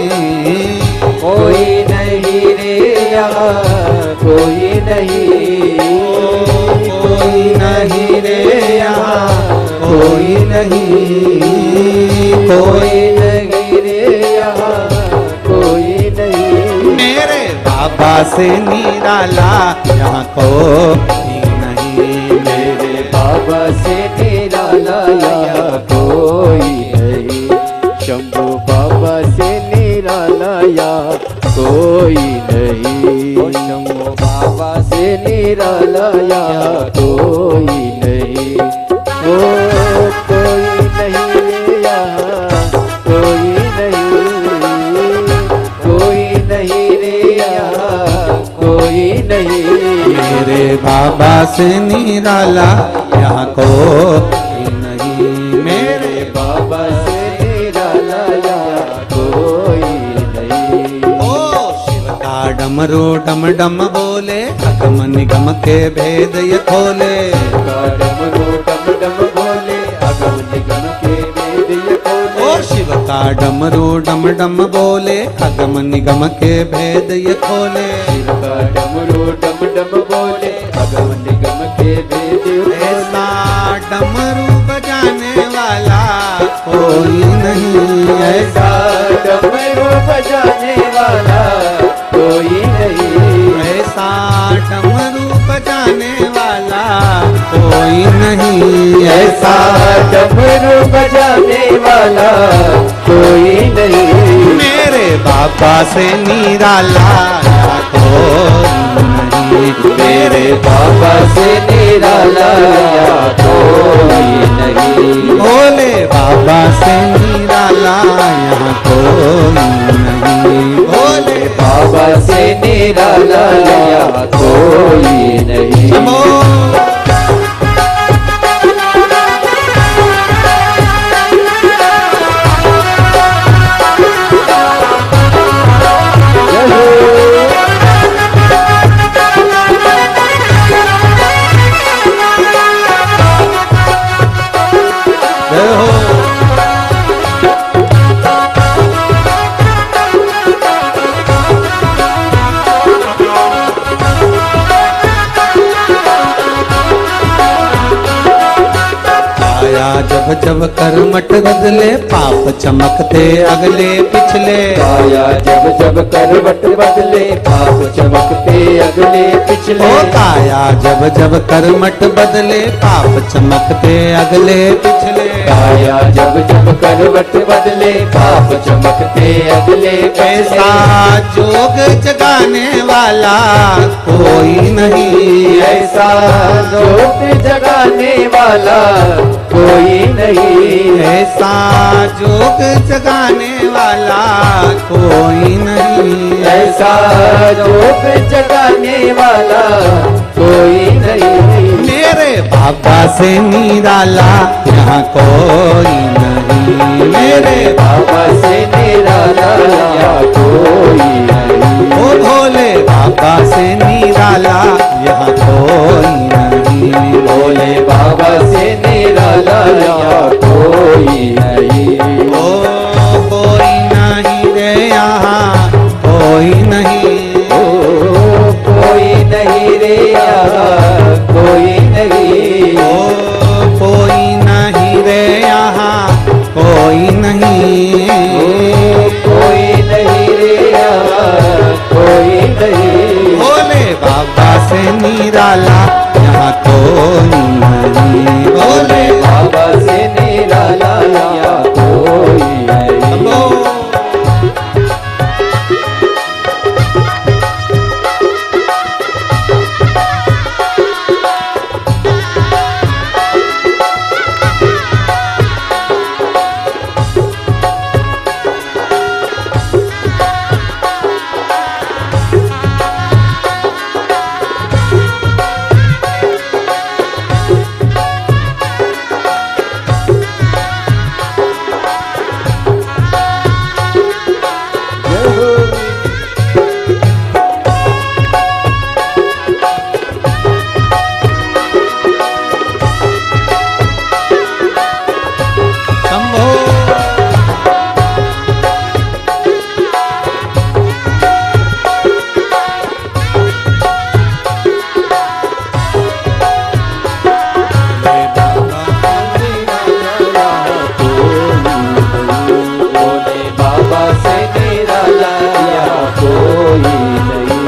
कोई नहीं रे यहाँ, कोई नहीं, कोई नहीं रे यहाँ, कोई नहीं, कोई नहीं रे यहाँ, कोई नहीं। मेरे बाबा से निराला यहाँ कोई नहीं, मेरे बाबा से निराला यहाँ कोई नहीं। शंभू बाबा से निराला यहाँ कोई नहीं। शंभू बाबा से निराला यहाँ कोई नहीं। वो कोई नहीं यहाँ, कोई नहीं, कोई नहीं रे यहाँ, कोई नहीं। मेरे बाबा से निराला यहाँ कोई नहीं, मेरे बाबा से निराला यहाँ कोई नहीं। ओ शिव का डमरू डम डम बोले, अगम निगम के भेद ये खोले, डमरू डम डम बोले, अगम निगम के भेद ये खोले। ओ शिव का डमरू डम डम बोले, अगम निगम के भेद ये खोले। शिव का डमरू डम डम बोले, अगम निगम के भेद ऐसा डमरू बजाने वाला कोई नहीं, ऐसा डमरू बजाने वाला कोई नहीं, ऐसा डमरू बजाने वाला कोई नहीं, ऐसा डमरू बजाने वाला कोई नहीं। मेरे बाबा से निराला कोई नहीं, मेरे बाबा से निराला कोई नहीं, भोले बाबा से निराला यहाँ कोई नहीं, भोले बाबा से निराला कोई नहीं। नमो जय हो। आया जब जब करमट बदले, पाप चमकते अगले पिछले। आया जब जब करवट बदले, पाप चमकते अगले पिछले। ओ काया जब जब करमट बदले, पाप चमकते अगले पिछले। आया जब जब करवट बदले, पाप चमकते अगले ऐसा जोग जगाने वाला कोई नहीं, ऐसा जोत जगाने वाला कोई नहीं, ऐसा जोग जगाने वाला कोई नहीं, ऐसा जोत जगाने वाला कोई नहीं। मेरे बाबा से निराला यहाँ कोई नहीं, मेरे बाबा से निराला कोई नहीं, ओ भोले बाबा से निराला यहाँ कोई नहीं, भोले बाबा से निराला कोई नहीं। ओ कोई नहीं रे यहाँ कोई नहीं, ओ कोई नहीं रे यहाँ कोई नहीं, ओ कोई नहीं रे यहाँ कोई नहीं, कोई नहीं रे यहाँ कोई नहीं। भोले बाबा से निराला यहाँ कोई नहीं, भोले बाबा से निराला यहाँ कोई नहीं। नमो शंभो भोले बाबा से निराला यहाँ कोई नहीं।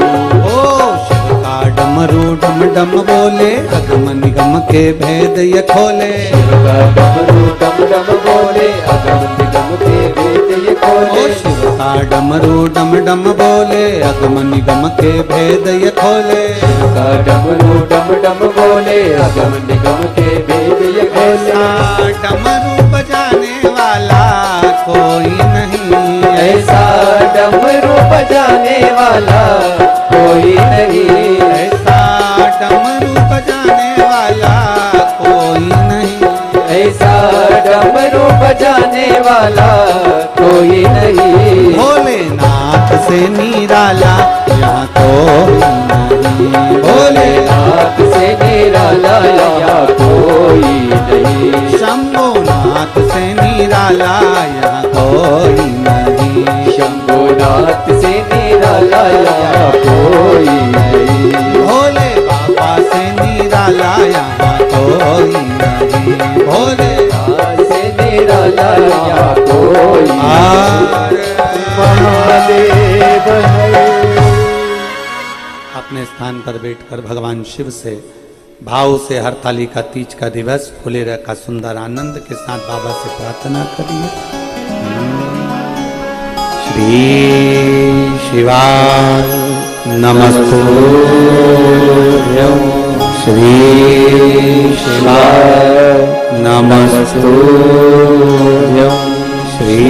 ओ शिव का डमरू डम डम बोले, अगम निगम के भेद ये खोले। शिव का डमरू डम डम बोले, अगम निगम के भेद ये ओ खोले। शिव का डमरू डम डम बोले, अगम निगम के भेद ये खोले। शिव का डमरू डम डम बोले, अगम निगम के भेद ये खोले। ऐसा डमरू बजाने वाला कोई नहीं, ऐसा डमरू बजाने वाला कोई नहीं, ऐसा डमरू बजाने वाला कोई नहीं, ऐसा डमरू बजाने वाला कोई नहीं। भोलेनाथ से निराला यहाँ कोई नहीं, भोलेनाथ से निराला यहाँ कोई नहीं, शंभुनाथ से निराला यहाँ कोई कोई नहीं। शंभुनाथ से निराला यहाँ कोई नहीं। भोले बाबा से निराला यहाँ कोई नहीं। भोले नाथ से निराला यहाँ कोई नहीं। महादेव है। अपने स्थान पर बैठकर भगवान शिव से भाव से हरतालिका तीज का दिवस फुलेरा का सुंदर आनंद के साथ बाबा से प्रार्थना करिए। श्री शिवाय नमस्तुभ्यं। श्री शिवाय नमस्तुभ्यं। श्री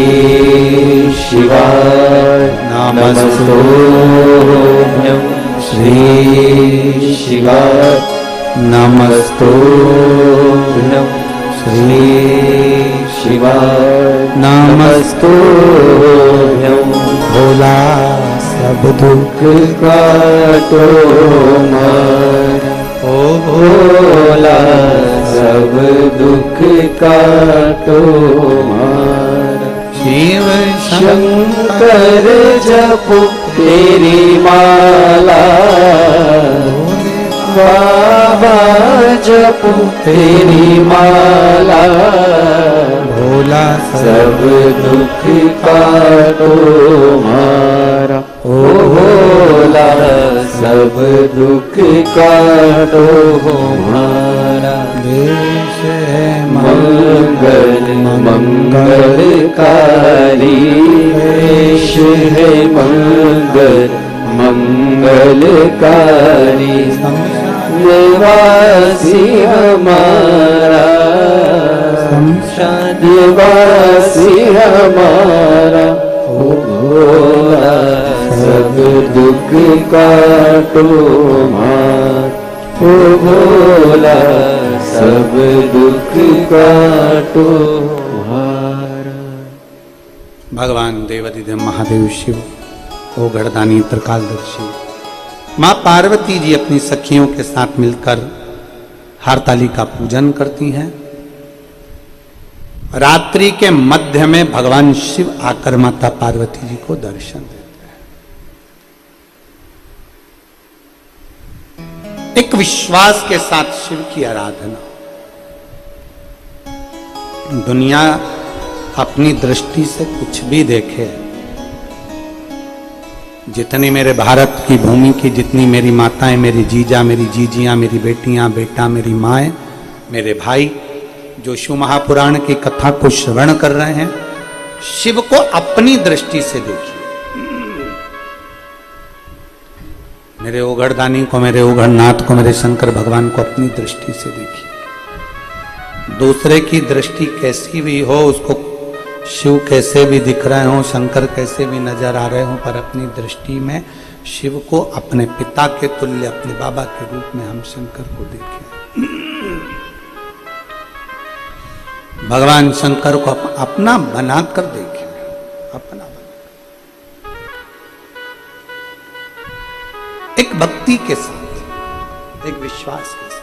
शिवाय नमस्तुभ्यं। श्री शिवाय नमस्तुभ्यं। श्री शिवाय नमस्तुभ्यं। भोला सब दुख काटो मार। ओ भोला सब दुख काटो मार। शिव शंकर जपो तेरी माला। बाबा जपो तेरी माला। भोला सब दुख काटो मारा। ओ भोला सब दुख काटो मारा। देश है मंगल मंगलकारी। देश है मंगल मंगलकारी। निवासी हमारा निवासी हमारा। ओ भोला सब दुख काटो मार। ओ भोला सब दुख काटो मार। भगवान देवाधिदेव महादेव शिव ओ गढ़दानी त्रिकालदर्शी माँ पार्वती जी अपनी सखियों के साथ मिलकर हरताली का पूजन करती हैं। रात्रि के मध्य में भगवान शिव आकर माता पार्वती जी को दर्शन देते हैं। एक विश्वास के साथ शिव की आराधना। दुनिया अपनी दृष्टि से कुछ भी देखे, जितनी मेरे भारत की भूमि की जितनी मेरी माताएं, मेरी जीजा, मेरी जीजियां, मेरी बेटियां, बेटा, मेरी माएं, मेरे भाई जो शिव महापुराण की कथा को श्रवण कर रहे हैं, शिव को अपनी दृष्टि से देखिए। मेरे ओघड़दानी को, मेरे ओघड़नाथ को, मेरे शंकर भगवान को अपनी दृष्टि से देखिए। दूसरे की दृष्टि कैसी भी हो, उसको शिव कैसे भी दिख रहे हो, शंकर कैसे भी नजर आ रहे हो, पर अपनी दृष्टि में शिव को अपने पिता के तुल्य, अपने बाबा के रूप में हम शंकर को देखें। भगवान शंकर को अपना बनाकर देखें, अपना बना। एक भक्ति के साथ, एक विश्वास के साथ।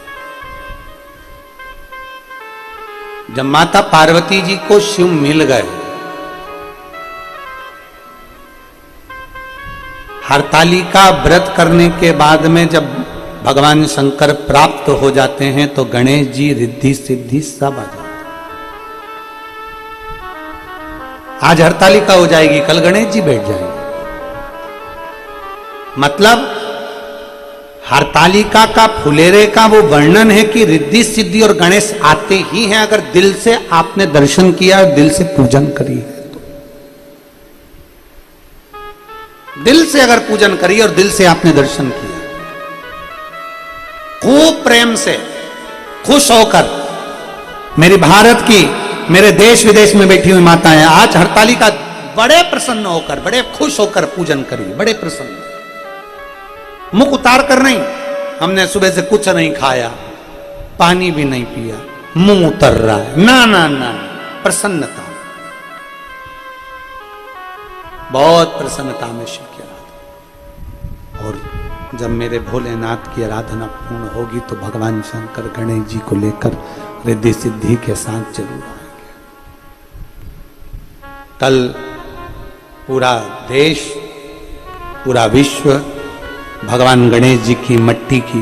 जब माता पार्वती जी को शिव मिल गए, हरतालिका व्रत करने के बाद में जब भगवान शंकर प्राप्त हो जाते हैं तो गणेश जी, रिद्धि सिद्धि सब आ जाते। आज हरतालिका हो जाएगी, कल गणेश जी बैठ जाएंगे। मतलब हरतालिका का, फुलेरे का वो वर्णन है कि रिद्धि सिद्धि और गणेश आते ही हैं अगर दिल से आपने दर्शन किया, दिल से पूजन करी है तो। दिल से अगर पूजन करी और दिल से आपने दर्शन किया, खूब प्रेम से, खुश होकर, मेरी भारत की, मेरे देश विदेश में बैठी हुई माताएं आज हरतालिका बड़े प्रसन्न होकर, बड़े खुश होकर पूजन करिए, बड़े प्रसन्न। मुख उतार कर नहीं, हमने सुबह से कुछ नहीं खाया, पानी भी नहीं पिया, मुंह उतर रहा है, ना ना ना, प्रसन्नता, बहुत प्रसन्नता में शिव की आराधना। और जब मेरे भोलेनाथ की आराधना पूर्ण होगी तो भगवान शंकर गणेश जी को लेकर रिद्धि सिद्धि के साथ जरूर आएंगे। कल पूरा देश, पूरा विश्व भगवान गणेश जी की मिट्टी की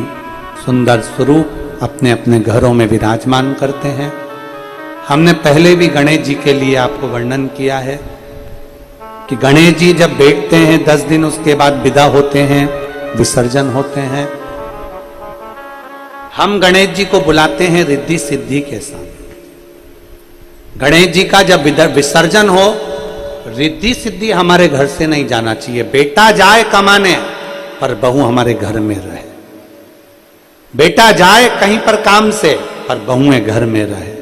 सुंदर स्वरूप अपने अपने घरों में विराजमान करते हैं। हमने पहले भी गणेश जी के लिए आपको वर्णन किया है कि गणेश जी जब बैठते हैं 10 दिन, उसके बाद विदा होते हैं, विसर्जन होते हैं। हम गणेश जी को बुलाते हैं रिद्धि सिद्धि के साथ। गणेश जी का जब विसर्जन हो, रिद्धि सिद्धि हमारे घर से नहीं जाना चाहिए। बेटा जाए कमाने पर बहू हमारे घर में रहे, बेटा जाए कहीं पर काम से पर बहुएं घर में रहे,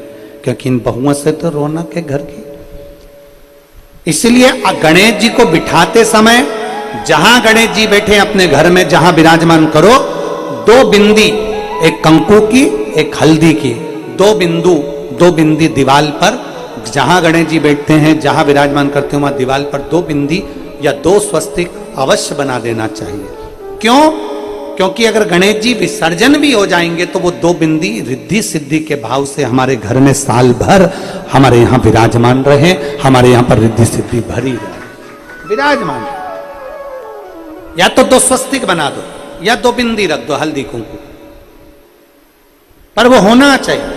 क्योंकि इन बहुओं से तो रौनक है घर की। इसलिए गणेश जी को बिठाते समय जहां गणेश जी बैठे अपने घर में जहां विराजमान करो, 2 बिंदी, एक कंकु की एक हल्दी की, 2 बिंदु 2 बिंदी दीवाल पर, जहां गणेश जी बैठते हैं जहां विराजमान करते हैं वहां दीवाल पर 2 बिंदी या 2 स्वस्तिक अवश्य बना देना चाहिए। क्यों? क्योंकि अगर गणेश जी विसर्जन भी हो जाएंगे तो वो 2 बिंदी रिद्धि सिद्धि के भाव से हमारे घर में साल भर हमारे यहां विराजमान रहे, हमारे यहां पर रिद्धि सिद्धि भरी रहे, विराजमान रहे। या तो 2 स्वस्तिक बना दो या 2 बिंदी रख दो हल्दी कुंकु, पर वो होना चाहिए।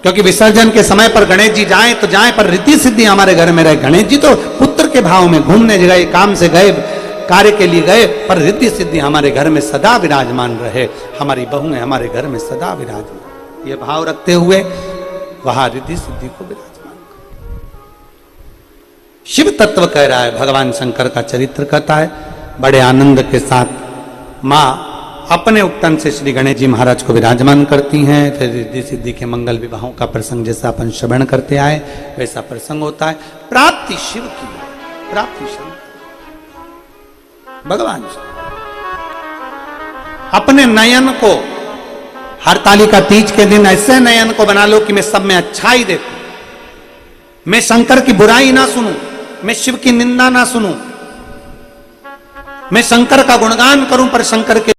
क्योंकि विसर्जन के समय पर गणेश जी जाएं तो जाएं, पर रिद्धि सिद्धि हमारे घर में रहे। गणेश जी तो पुत्र के भाव में घूमने गए, काम से गए, कार्य के लिए गए, पर रिद्धि सिद्धि हमारे घर में सदा विराजमान रहे, हमारी बहुएं हमारे घर में सदा विराजमान। ये भाव रखते हुए वहां रिद्धि सिद्धि को विराजमान करो। शिव तत्व कह रहा है, भगवान शंकर का चरित्र कहता है। बड़े आनंद के साथ मां अपने उपटन से श्री गणेश जी महाराज को विराजमान करती हैं। फिर रिद्धि सिद्धि के मंगल विवाहों का प्रसंग जैसा अपन श्रवण करते आए वैसा प्रसंग होता है। प्राप्ति शिव की, प्राप्ति शिव भगवान अपने नयन को हरतालिका तीज के दिन ऐसे नयन को बना लो कि मैं सब में अच्छाई देखूं, मैं शंकर की बुराई ना सुनूं, मैं शिव की निंदा ना सुनूं, मैं शंकर का गुणगान करूं पर शंकर के